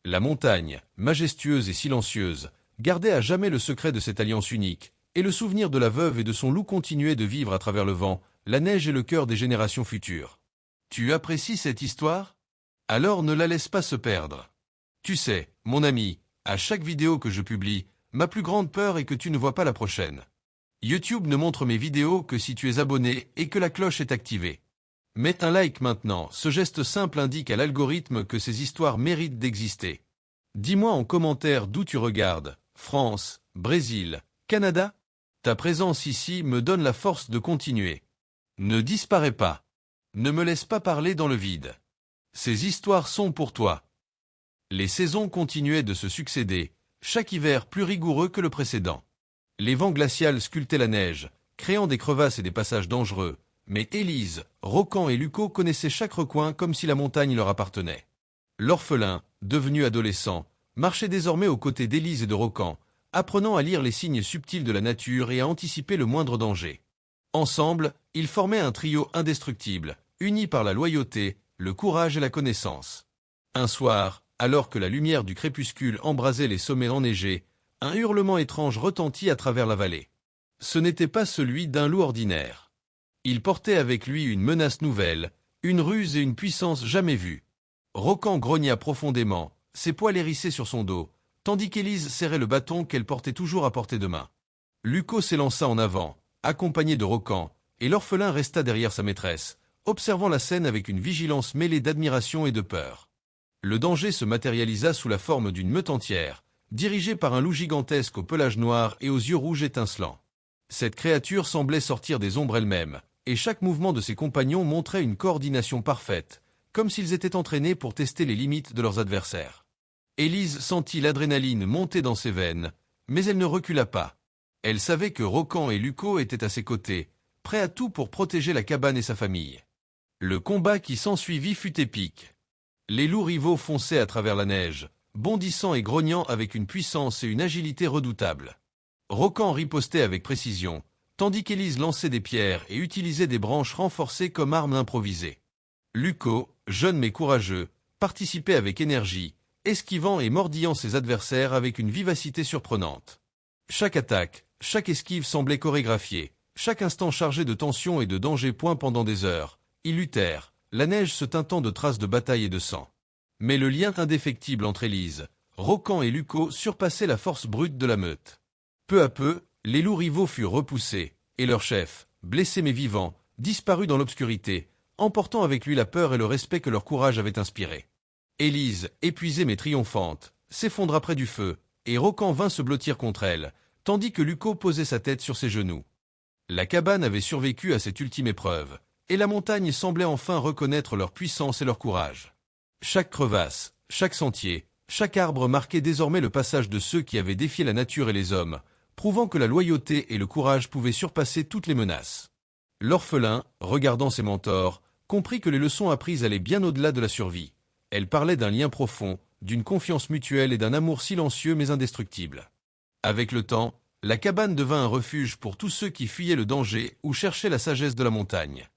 La montagne, majestueuse et silencieuse, gardait à jamais le secret de cette alliance unique, et le souvenir de la veuve et de son loup continuait de vivre à travers le vent, la neige et le cœur des générations futures. Tu apprécies cette histoire? Alors ne la laisse pas se perdre. Tu sais, mon ami, à chaque vidéo que je publie, ma plus grande peur est que tu ne vois pas la prochaine. YouTube ne montre mes vidéos que si tu es abonné et que la cloche est activée. Mets un like maintenant, ce geste simple indique à l'algorithme que ces histoires méritent d'exister. Dis-moi en commentaire d'où tu regardes, France, Brésil, Canada? Ta présence ici me donne la force de continuer. Ne disparais pas. Ne me laisse pas parler dans le vide. Ces histoires sont pour toi. Les saisons continuaient de se succéder, chaque hiver plus rigoureux que le précédent. Les vents glacials sculptaient la neige, créant des crevasses et des passages dangereux, mais Élise, Rokan et Luco connaissaient chaque recoin comme si la montagne leur appartenait. L'orphelin, devenu adolescent, marchait désormais aux côtés d'Élise et de Rokan, apprenant à lire les signes subtils de la nature et à anticiper le moindre danger. Ensemble, ils formaient un trio indestructible, unis par la loyauté, le courage et la connaissance. Un soir, alors que la lumière du crépuscule embrasait les sommets enneigés, un hurlement étrange retentit à travers la vallée. Ce n'était pas celui d'un loup ordinaire. Il portait avec lui une menace nouvelle, une ruse et une puissance jamais vues. Rokan grogna profondément, ses poils hérissés sur son dos, tandis qu'Élise serrait le bâton qu'elle portait toujours à portée de main. Luco s'élança en avant, accompagné de Rokan, et l'orphelin resta derrière sa maîtresse, observant la scène avec une vigilance mêlée d'admiration et de peur. Le danger se matérialisa sous la forme d'une meute entière, dirigée par un loup gigantesque au pelage noir et aux yeux rouges étincelants. Cette créature semblait sortir des ombres elle-même, et chaque mouvement de ses compagnons montrait une coordination parfaite, comme s'ils étaient entraînés pour tester les limites de leurs adversaires. Élise sentit l'adrénaline monter dans ses veines, mais elle ne recula pas. Elle savait que Rokan et Luco étaient à ses côtés, prêts à tout pour protéger la cabane et sa famille. Le combat qui s'ensuivit fut épique. Les loups rivaux fonçaient à travers la neige, bondissant et grognant avec une puissance et une agilité redoutables. Rokan ripostait avec précision, tandis qu'Élise lançait des pierres et utilisait des branches renforcées comme armes improvisées. Luco, jeune mais courageux, participait avec énergie, esquivant et mordillant ses adversaires avec une vivacité surprenante. Chaque attaque, chaque esquive semblait chorégraphiée, chaque instant chargé de tension et de danger. Pendant des heures, ils luttèrent, la neige se teintant de traces de bataille et de sang. Mais le lien indéfectible entre Élise, Rokan et Luco surpassait la force brute de la meute. Peu à peu, les loups rivaux furent repoussés, et leur chef, blessé mais vivant, disparut dans l'obscurité, emportant avec lui la peur et le respect que leur courage avait inspiré. Élise, épuisée mais triomphante, s'effondra près du feu, et Rokan vint se blottir contre elle, tandis que Luco posait sa tête sur ses genoux. La cabane avait survécu à cette ultime épreuve, et la montagne semblait enfin reconnaître leur puissance et leur courage. Chaque crevasse, chaque sentier, chaque arbre marquait désormais le passage de ceux qui avaient défié la nature et les hommes, prouvant que la loyauté et le courage pouvaient surpasser toutes les menaces. L'orphelin, regardant ses mentors, comprit que les leçons apprises allaient bien au-delà de la survie. Elles parlaient d'un lien profond, d'une confiance mutuelle et d'un amour silencieux mais indestructible. Avec le temps, la cabane devint un refuge pour tous ceux qui fuyaient le danger ou cherchaient la sagesse de la montagne.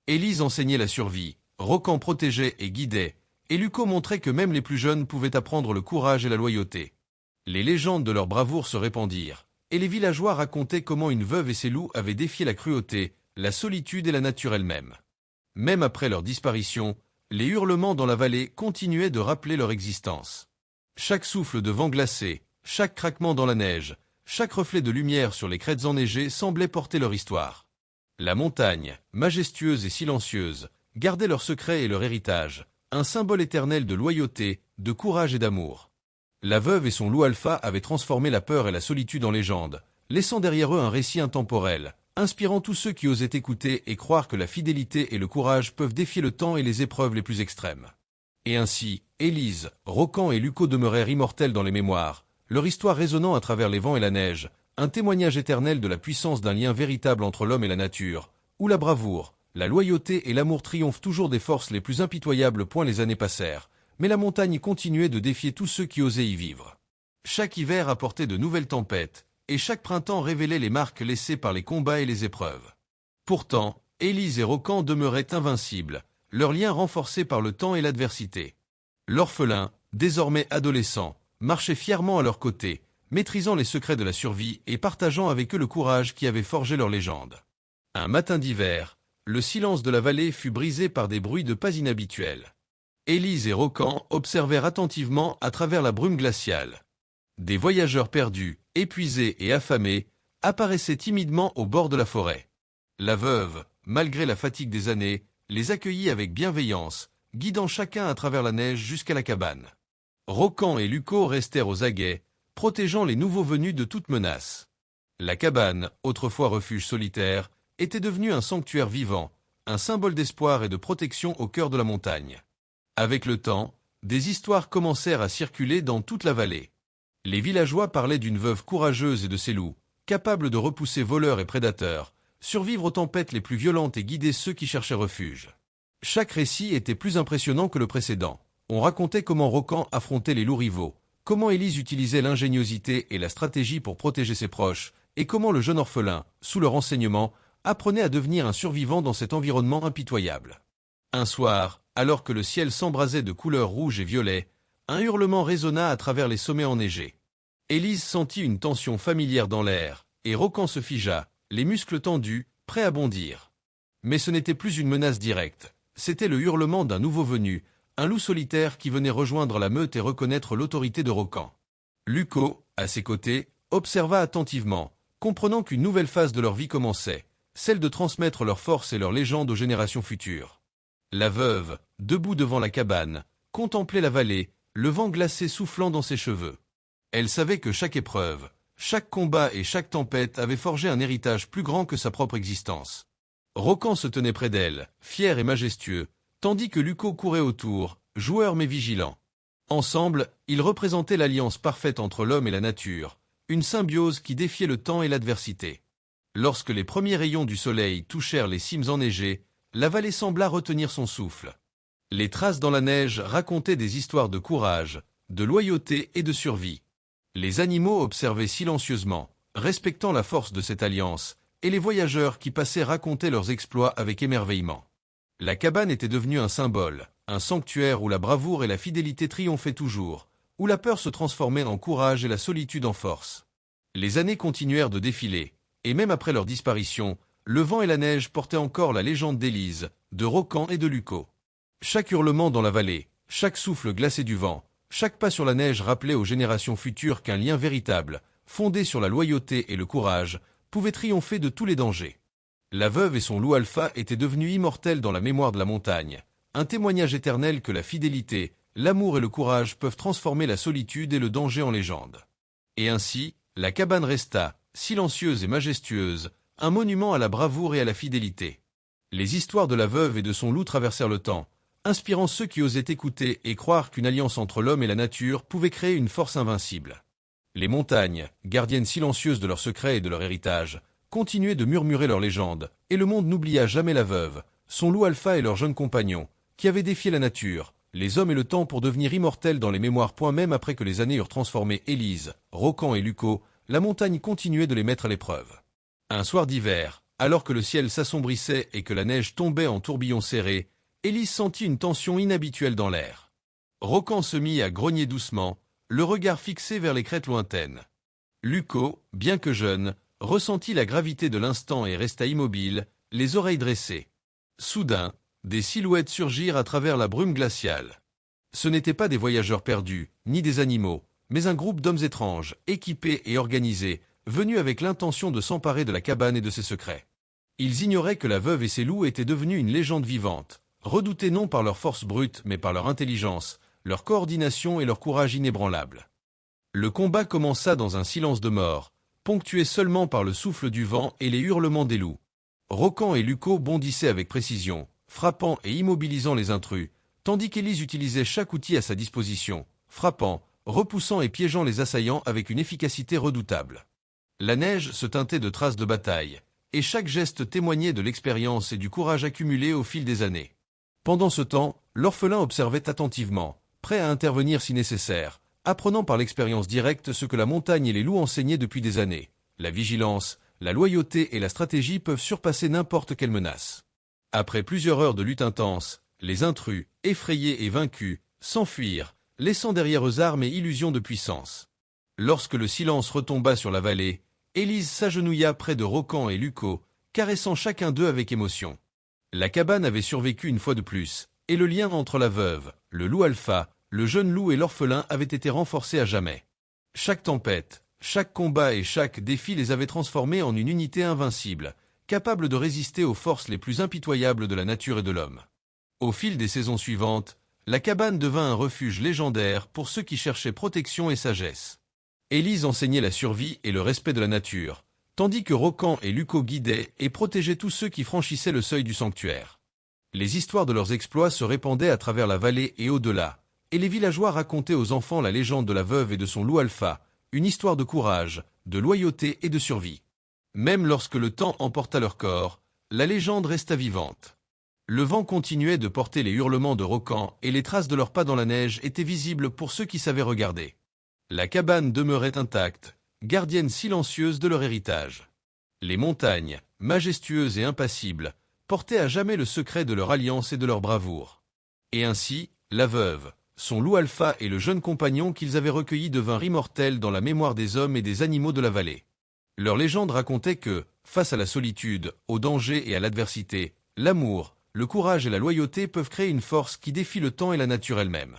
Élise enseignait la survie, Rokan protégeait et guidait, et Luco montrait que même les plus jeunes pouvaient apprendre le courage et la loyauté. Les légendes de leur bravoure se répandirent, et les villageois racontaient comment une veuve et ses loups avaient défié la cruauté, la solitude et la nature elle-même. Même après leur disparition, les hurlements dans la vallée continuaient de rappeler leur existence. Chaque souffle de vent glacé, chaque craquement dans la neige, chaque reflet de lumière sur les crêtes enneigées semblait porter leur histoire. La montagne, majestueuse et silencieuse, gardait leurs secrets et leur héritage, un symbole éternel de loyauté, de courage et d'amour. La veuve et son loup alpha avaient transformé la peur et la solitude en légende, laissant derrière eux un récit intemporel, inspirant tous ceux qui osaient écouter et croire que la fidélité et le courage peuvent défier le temps et les épreuves les plus extrêmes. Et ainsi, Élise, Rocan et Lucco demeurèrent immortels dans les mémoires, leur histoire résonnant à travers les vents et la neige, un témoignage éternel de la puissance d'un lien véritable entre l'homme et la nature, où la bravoure, la loyauté et l'amour triomphent toujours des forces les plus impitoyables. Les années passèrent, mais la montagne continuait de défier tous ceux qui osaient y vivre. Chaque hiver apportait de nouvelles tempêtes, et chaque printemps révélait les marques laissées par les combats et les épreuves. Pourtant, Élise et Rocan demeuraient invincibles, leur lien renforcé par le temps et l'adversité. L'orphelin, désormais adolescent, marchait fièrement à leur côté, maîtrisant les secrets de la survie et partageant avec eux le courage qui avait forgé leur légende. Un matin d'hiver, le silence de la vallée fut brisé par des bruits de pas inhabituels. Élise et Rocan observèrent attentivement à travers la brume glaciale. Des voyageurs perdus, épuisés et affamés, apparaissaient timidement au bord de la forêt. La veuve, malgré la fatigue des années, les accueillit avec bienveillance, guidant chacun à travers la neige jusqu'à la cabane. Rocan et Lucco restèrent aux aguets, protégeant les nouveaux venus de toute menace. La cabane, autrefois refuge solitaire, était devenue un sanctuaire vivant, un symbole d'espoir et de protection au cœur de la montagne. Avec le temps, des histoires commencèrent à circuler dans toute la vallée. Les villageois parlaient d'une veuve courageuse et de ses loups, capables de repousser voleurs et prédateurs, survivre aux tempêtes les plus violentes et guider ceux qui cherchaient refuge. Chaque récit était plus impressionnant que le précédent. On racontait comment Rocan affrontait les loups rivaux, comment Élise utilisait l'ingéniosité et la stratégie pour protéger ses proches, et comment le jeune orphelin, sous leur enseignement, apprenait à devenir un survivant dans cet environnement impitoyable. Un soir, alors que le ciel s'embrasait de couleurs rouges et violets, un hurlement résonna à travers les sommets enneigés. Élise sentit une tension familière dans l'air, et Rocan se figea, les muscles tendus, prêts à bondir. Mais ce n'était plus une menace directe, c'était le hurlement d'un nouveau venu, un loup solitaire qui venait rejoindre la meute et reconnaître l'autorité de Rocan. Lucco, à ses côtés, observa attentivement, comprenant qu'une nouvelle phase de leur vie commençait, celle de transmettre leur force et leur légende aux générations futures. La veuve, debout devant la cabane, contemplait la vallée, le vent glacé soufflant dans ses cheveux. Elle savait que chaque épreuve, chaque combat et chaque tempête avaient forgé un héritage plus grand que sa propre existence. Rocan se tenait près d'elle, fier et majestueux, tandis que Lucco courait autour, joueur mais vigilant. Ensemble, ils représentaient l'alliance parfaite entre l'homme et la nature, une symbiose qui défiait le temps et l'adversité. Lorsque les premiers rayons du soleil touchèrent les cimes enneigées, la vallée sembla retenir son souffle. Les traces dans la neige racontaient des histoires de courage, de loyauté et de survie. Les animaux observaient silencieusement, respectant la force de cette alliance, et les voyageurs qui passaient racontaient leurs exploits avec émerveillement. La cabane était devenue un symbole, un sanctuaire où la bravoure et la fidélité triomphaient toujours, où la peur se transformait en courage et la solitude en force. Les années continuèrent de défiler, et même après leur disparition, le vent et la neige portaient encore la légende d'Élise, de Rocan et de Lucco. Chaque hurlement dans la vallée, chaque souffle glacé du vent, chaque pas sur la neige rappelait aux générations futures qu'un lien véritable, fondé sur la loyauté et le courage, pouvait triompher de tous les dangers. La veuve et son loup alpha étaient devenus immortels dans la mémoire de la montagne, un témoignage éternel que la fidélité, l'amour et le courage peuvent transformer la solitude et le danger en légende. Et ainsi, la cabane resta, silencieuse et majestueuse, un monument à la bravoure et à la fidélité. Les histoires de la veuve et de son loup traversèrent le temps, inspirant ceux qui osaient écouter et croire qu'une alliance entre l'homme et la nature pouvait créer une force invincible. Les montagnes, gardiennes silencieuses de leurs secrets et de leur héritage, continuaient de murmurer leurs légendes, et le monde n'oublia jamais la veuve, son loup alpha et leurs jeunes compagnons, qui avaient défié la nature, les hommes et le temps pour devenir immortels dans les mémoires. Même après que les années eurent transformé Élise, Rocan et Lucco, la montagne continuait de les mettre à l'épreuve. Un soir d'hiver, alors que le ciel s'assombrissait et que la neige tombait en tourbillons serrés, Élise sentit une tension inhabituelle dans l'air. Rocan se mit à grogner doucement, le regard fixé vers les crêtes lointaines. Lucco, bien que jeune, ressentit la gravité de l'instant et resta immobile, les oreilles dressées. Soudain, des silhouettes surgirent à travers la brume glaciale. Ce n'étaient pas des voyageurs perdus, ni des animaux, mais un groupe d'hommes étranges, équipés et organisés, venus avec l'intention de s'emparer de la cabane et de ses secrets. Ils ignoraient que la veuve et ses loups étaient devenus une légende vivante, redoutés non par leur force brute mais par leur intelligence, leur coordination et leur courage inébranlable. Le combat commença dans un silence de mort, ponctué seulement par le souffle du vent et les hurlements des loups. Rocan et Lucco bondissaient avec précision, frappant et immobilisant les intrus, tandis qu'Élise utilisait chaque outil à sa disposition, frappant, repoussant et piégeant les assaillants avec une efficacité redoutable. La neige se teintait de traces de bataille, et chaque geste témoignait de l'expérience et du courage accumulé au fil des années. Pendant ce temps, l'orphelin observait attentivement, prêt à intervenir si nécessaire, apprenant par l'expérience directe ce que la montagne et les loups enseignaient depuis des années. La vigilance, la loyauté et la stratégie peuvent surpasser n'importe quelle menace. Après plusieurs heures de lutte intense, les intrus, effrayés et vaincus, s'enfuirent, laissant derrière eux armes et illusions de puissance. Lorsque le silence retomba sur la vallée, Élise s'agenouilla près de Rocan et Lucco, caressant chacun d'eux avec émotion. La cabane avait survécu une fois de plus, et le lien entre la veuve, le loup alpha, le jeune loup et l'orphelin avait été renforcé à jamais. Chaque tempête, chaque combat et chaque défi les avait transformés en une unité invincible, capable de résister aux forces les plus impitoyables de la nature et de l'homme. Au fil des saisons suivantes, la cabane devint un refuge légendaire pour ceux qui cherchaient protection et sagesse. Élise enseignait la survie et le respect de la nature, tandis que Rocan et Lucco guidaient et protégeaient tous ceux qui franchissaient le seuil du sanctuaire. Les histoires de leurs exploits se répandaient à travers la vallée et au-delà, et les villageois racontaient aux enfants la légende de la veuve et de son loup alpha, une histoire de courage, de loyauté et de survie. Même lorsque le temps emporta leur corps, la légende resta vivante. Le vent continuait de porter les hurlements de Rocan et les traces de leurs pas dans la neige étaient visibles pour ceux qui savaient regarder. La cabane demeurait intacte, gardienne silencieuse de leur héritage. Les montagnes, majestueuses et impassibles, portaient à jamais le secret de leur alliance et de leur bravoure. Et ainsi, la veuve, son loup alpha et le jeune compagnon qu'ils avaient recueilli devinrent immortels dans la mémoire des hommes et des animaux de la vallée. Leur légende racontait que, face à la solitude, au danger et à l'adversité, l'amour, le courage et la loyauté peuvent créer une force qui défie le temps et la nature elle-même.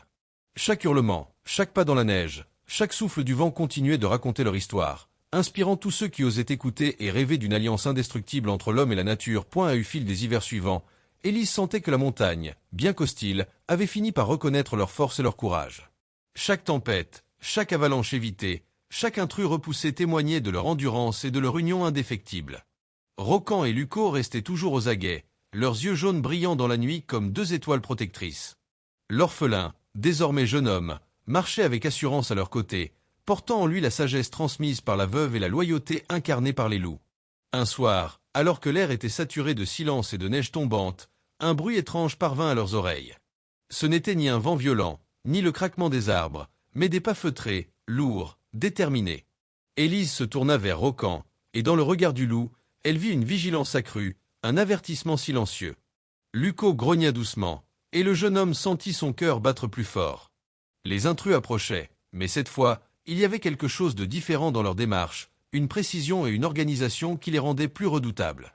Chaque hurlement, chaque pas dans la neige, chaque souffle du vent continuait de raconter leur histoire, inspirant tous ceux qui osaient écouter et rêver d'une alliance indestructible entre l'homme et la nature. À eu fil des hivers suivants, Élise sentait que la montagne, bien qu'hostile, avait fini par reconnaître leur force et leur courage. Chaque tempête, chaque avalanche évitée, chaque intrus repoussé témoignait de leur endurance et de leur union indéfectible. Rocan et Lucco restaient toujours aux aguets, leurs yeux jaunes brillant dans la nuit comme deux étoiles protectrices. L'orphelin, désormais jeune homme, marchait avec assurance à leur côté, portant en lui la sagesse transmise par la veuve et la loyauté incarnée par les loups. Un soir, alors que l'air était saturé de silence et de neige tombante, un bruit étrange parvint à leurs oreilles. Ce n'était ni un vent violent, ni le craquement des arbres, mais des pas feutrés, lourds, déterminés. Élise se tourna vers Rocan, et dans le regard du loup, elle vit une vigilance accrue, un avertissement silencieux. Lucco grogna doucement, et le jeune homme sentit son cœur battre plus fort. Les intrus approchaient, mais cette fois, il y avait quelque chose de différent dans leur démarche, une précision et une organisation qui les rendaient plus redoutables.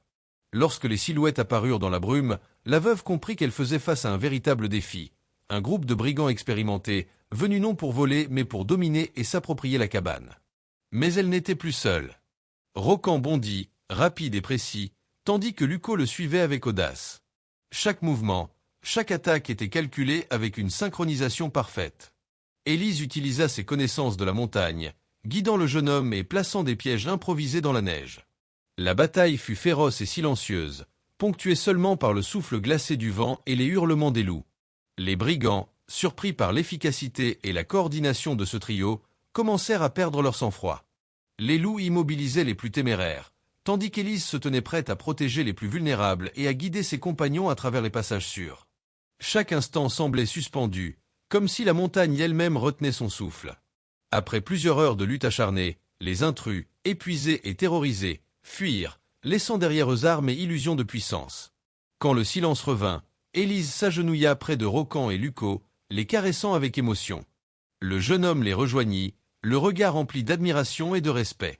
Lorsque les silhouettes apparurent dans la brume, la veuve comprit qu'elle faisait face à un véritable défi, un groupe de brigands expérimentés, venus non pour voler mais pour dominer et s'approprier la cabane. Mais elle n'était plus seule. Rocan bondit, rapide et précis, tandis que Lucco le suivait avec audace. Chaque mouvement, chaque attaque était calculée avec une synchronisation parfaite. Élise utilisa ses connaissances de la montagne, guidant le jeune homme et plaçant des pièges improvisés dans la neige. La bataille fut féroce et silencieuse, ponctuée seulement par le souffle glacé du vent et les hurlements des loups. Les brigands, surpris par l'efficacité et la coordination de ce trio, commencèrent à perdre leur sang-froid. Les loups immobilisaient les plus téméraires, tandis qu'Élise se tenait prête à protéger les plus vulnérables et à guider ses compagnons à travers les passages sûrs. Chaque instant semblait suspendu, comme si la montagne elle-même retenait son souffle. Après plusieurs heures de lutte acharnée, les intrus, épuisés et terrorisés, fuirent, laissant derrière eux armes et illusions de puissance. Quand le silence revint, Élise s'agenouilla près de Rocan et Lucco, les caressant avec émotion. Le jeune homme les rejoignit, le regard rempli d'admiration et de respect.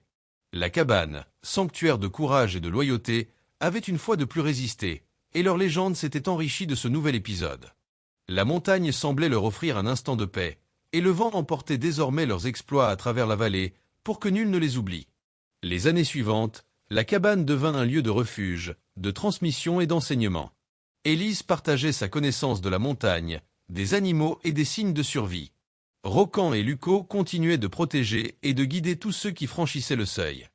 La cabane, sanctuaire de courage et de loyauté, avaient une fois de plus résisté, et leur légende s'était enrichie de ce nouvel épisode. La montagne semblait leur offrir un instant de paix, et le vent emportait désormais leurs exploits à travers la vallée, pour que nul ne les oublie. Les années suivantes, la cabane devint un lieu de refuge, de transmission et d'enseignement. Élise partageait sa connaissance de la montagne, des animaux et des signes de survie. Rocan et Lucco continuaient de protéger et de guider tous ceux qui franchissaient le seuil.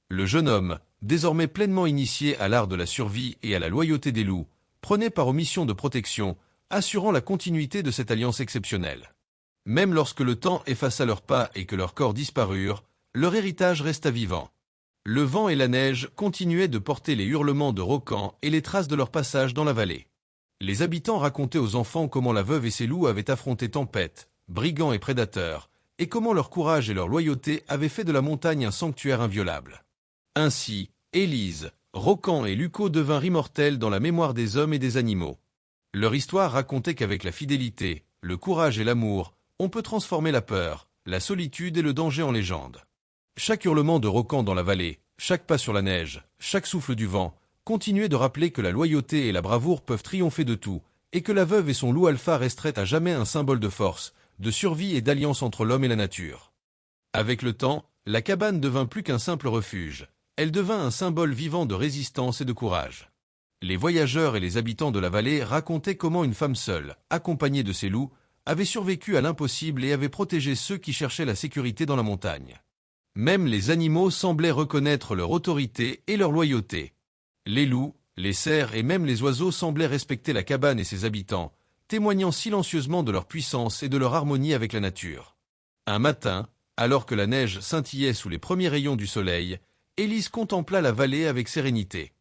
Le jeune homme, désormais pleinement initié à l'art de la survie et à la loyauté des loups, prenait part aux missions de protection, assurant la continuité de cette alliance exceptionnelle. Même lorsque le temps effaça leurs pas et que leurs corps disparurent, leur héritage resta vivant. Le vent et la neige continuaient de porter les hurlements de Rocan et les traces de leur passage dans la vallée. Les habitants racontaient aux enfants comment la veuve et ses loups avaient affronté tempêtes, brigands et prédateurs, et comment leur courage et leur loyauté avaient fait de la montagne un sanctuaire inviolable. Ainsi, Élise, Rocan et Lucco devinrent immortels dans la mémoire des hommes et des animaux. Leur histoire racontait qu'avec la fidélité, le courage et l'amour, on peut transformer la peur, la solitude et le danger en légende. Chaque hurlement de Rocan dans la vallée, chaque pas sur la neige, chaque souffle du vent, continuait de rappeler que la loyauté et la bravoure peuvent triompher de tout, et que la veuve et son loup alpha resteraient à jamais un symbole de force, de survie et d'alliance entre l'homme et la nature. Avec le temps, la cabane devint plus qu'un simple refuge, elle devint un symbole vivant de résistance et de courage. Les voyageurs et les habitants de la vallée racontaient comment une femme seule, accompagnée de ses loups, avait survécu à l'impossible et avait protégé ceux qui cherchaient la sécurité dans la montagne. Même les animaux semblaient reconnaître leur autorité et leur loyauté. Les loups, les cerfs et même les oiseaux semblaient respecter la cabane et ses habitants, témoignant silencieusement de leur puissance et de leur harmonie avec la nature. Un matin, alors que la neige scintillait sous les premiers rayons du soleil, Élise contempla la vallée avec sérénité.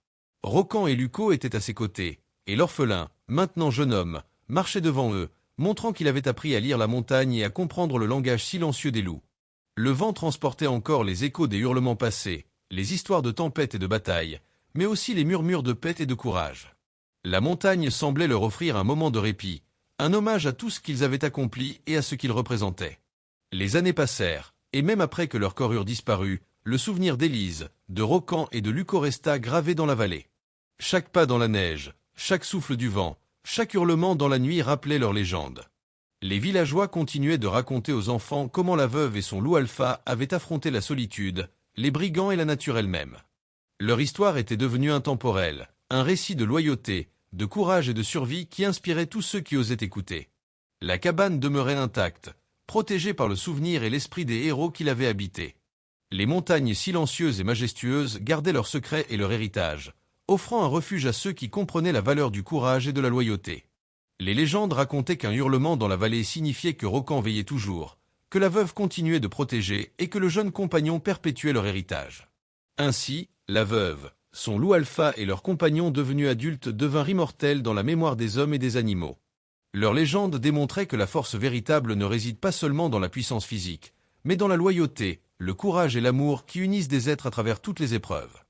Rocan et Lucco étaient à ses côtés, et l'orphelin, maintenant jeune homme, marchait devant eux, montrant qu'il avait appris à lire la montagne et à comprendre le langage silencieux des loups. Le vent transportait encore les échos des hurlements passés, les histoires de tempêtes et de batailles, mais aussi les murmures de paix et de courage. La montagne semblait leur offrir un moment de répit, un hommage à tout ce qu'ils avaient accompli et à ce qu'ils représentaient. Les années passèrent, et même après que leur corps eurent disparu, le souvenir d'Élise, de Rocan et de Lucco resta gravé dans la vallée. Chaque pas dans la neige, chaque souffle du vent, chaque hurlement dans la nuit rappelait leur légende. Les villageois continuaient de raconter aux enfants comment la veuve et son loup alpha avaient affronté la solitude, les brigands et la nature elle-même. Leur histoire était devenue intemporelle, un récit de loyauté, de courage et de survie qui inspirait tous ceux qui osaient écouter. La cabane demeurait intacte, protégée par le souvenir et l'esprit des héros qui l'avaient habitée. Les montagnes silencieuses et majestueuses gardaient leurs secrets et leur héritage, offrant un refuge à ceux qui comprenaient la valeur du courage et de la loyauté. Les légendes racontaient qu'un hurlement dans la vallée signifiait que Rocan veillait toujours, que la veuve continuait de protéger et que le jeune compagnon perpétuait leur héritage. Ainsi, la veuve, son loup alpha et leurs compagnons devenus adultes devinrent immortels dans la mémoire des hommes et des animaux. Leur légende démontrait que la force véritable ne réside pas seulement dans la puissance physique, mais dans la loyauté, le courage et l'amour qui unissent des êtres à travers toutes les épreuves.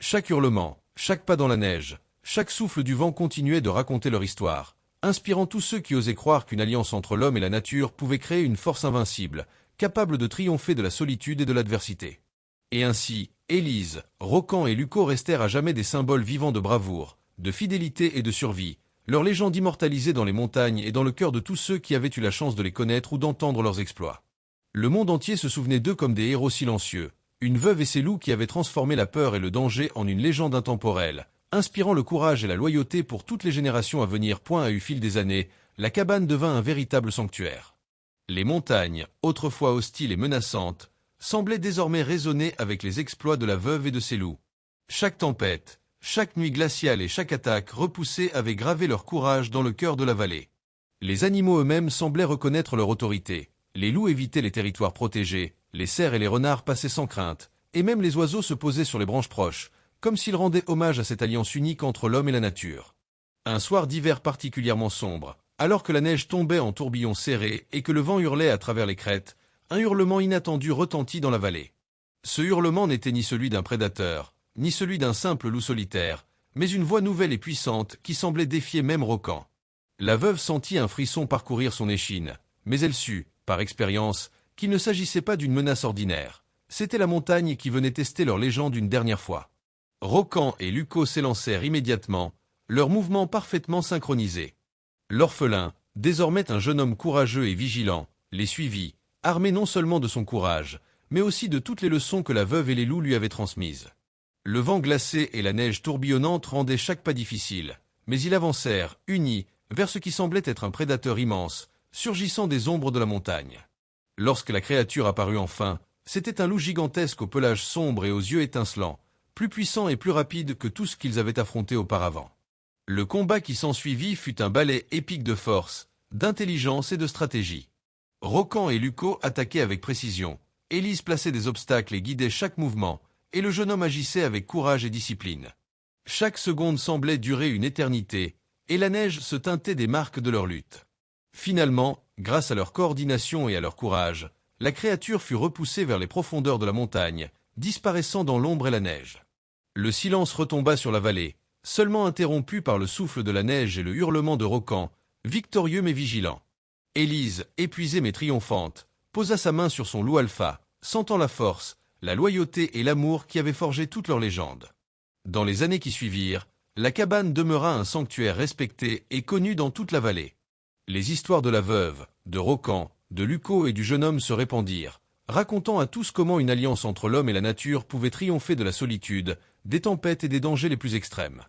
Chaque hurlement, chaque pas dans la neige, chaque souffle du vent continuait de raconter leur histoire, inspirant tous ceux qui osaient croire qu'une alliance entre l'homme et la nature pouvait créer une force invincible, capable de triompher de la solitude et de l'adversité. Et ainsi, Élise, Rocan et Lucco restèrent à jamais des symboles vivants de bravoure, de fidélité et de survie, leur légende immortalisée dans les montagnes et dans le cœur de tous ceux qui avaient eu la chance de les connaître ou d'entendre leurs exploits. Le monde entier se souvenait d'eux comme des héros silencieux, une veuve et ses loups qui avaient transformé la peur et le danger en une légende intemporelle, inspirant le courage et la loyauté pour toutes les générations à venir. Au fil des années, la cabane devint un véritable sanctuaire. Les montagnes, autrefois hostiles et menaçantes, semblaient désormais résonner avec les exploits de la veuve et de ses loups. Chaque tempête, chaque nuit glaciale et chaque attaque repoussée avaient gravé leur courage dans le cœur de la vallée. Les animaux eux-mêmes semblaient reconnaître leur autorité. Les loups évitaient les territoires protégés, les cerfs et les renards passaient sans crainte, et même les oiseaux se posaient sur les branches proches, comme s'ils rendaient hommage à cette alliance unique entre l'homme et la nature. Un soir d'hiver particulièrement sombre, alors que la neige tombait en tourbillons serrés et que le vent hurlait à travers les crêtes, un hurlement inattendu retentit dans la vallée. Ce hurlement n'était ni celui d'un prédateur, ni celui d'un simple loup solitaire, mais une voix nouvelle et puissante qui semblait défier même Rocan. La veuve sentit un frisson parcourir son échine, mais elle sut, par expérience, qu'il ne s'agissait pas d'une menace ordinaire. C'était la montagne qui venait tester leur légende une dernière fois. Rocan et Luco s'élancèrent immédiatement, leurs mouvements parfaitement synchronisés. L'orphelin, désormais un jeune homme courageux et vigilant, les suivit, armé non seulement de son courage, mais aussi de toutes les leçons que la veuve et les loups lui avaient transmises. Le vent glacé et la neige tourbillonnante rendaient chaque pas difficile, mais ils avancèrent, unis, vers ce qui semblait être un prédateur immense, surgissant des ombres de la montagne. Lorsque la créature apparut enfin, c'était un loup gigantesque au pelage sombre et aux yeux étincelants, plus puissant et plus rapide que tout ce qu'ils avaient affronté auparavant. Le combat qui s'ensuivit fut un ballet épique de force, d'intelligence et de stratégie. Rocan et Luco attaquaient avec précision, Élise plaçait des obstacles et guidait chaque mouvement, et le jeune homme agissait avec courage et discipline. Chaque seconde semblait durer une éternité, et la neige se teintait des marques de leur lutte. Finalement, grâce à leur coordination et à leur courage, la créature fut repoussée vers les profondeurs de la montagne, disparaissant dans l'ombre et la neige. Le silence retomba sur la vallée, seulement interrompu par le souffle de la neige et le hurlement de Rocan, victorieux mais vigilant. Élise, épuisée mais triomphante, posa sa main sur son loup alpha, sentant la force, la loyauté et l'amour qui avaient forgé toute leur légende. Dans les années qui suivirent, la cabane demeura un sanctuaire respecté et connu dans toute la vallée. Les histoires de la veuve, de Rocan, de Luco et du jeune homme se répandirent, racontant à tous comment une alliance entre l'homme et la nature pouvait triompher de la solitude, des tempêtes et des dangers les plus extrêmes.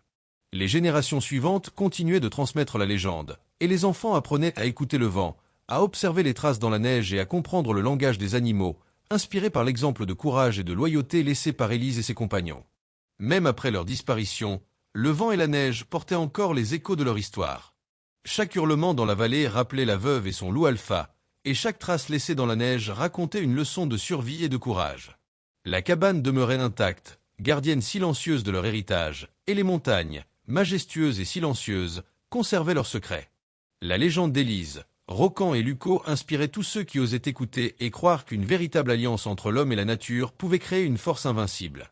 Les générations suivantes continuaient de transmettre la légende, et les enfants apprenaient à écouter le vent, à observer les traces dans la neige et à comprendre le langage des animaux, inspirés par l'exemple de courage et de loyauté laissé par Élise et ses compagnons. Même après leur disparition, le vent et la neige portaient encore les échos de leur histoire. Chaque hurlement dans la vallée rappelait la veuve et son loup alpha, et chaque trace laissée dans la neige racontait une leçon de survie et de courage. La cabane demeurait intacte, gardienne silencieuse de leur héritage, et les montagnes, majestueuses et silencieuses, conservaient leurs secrets. La légende d'Élise, Rocan et Luco inspirait tous ceux qui osaient écouter et croire qu'une véritable alliance entre l'homme et la nature pouvait créer une force invincible.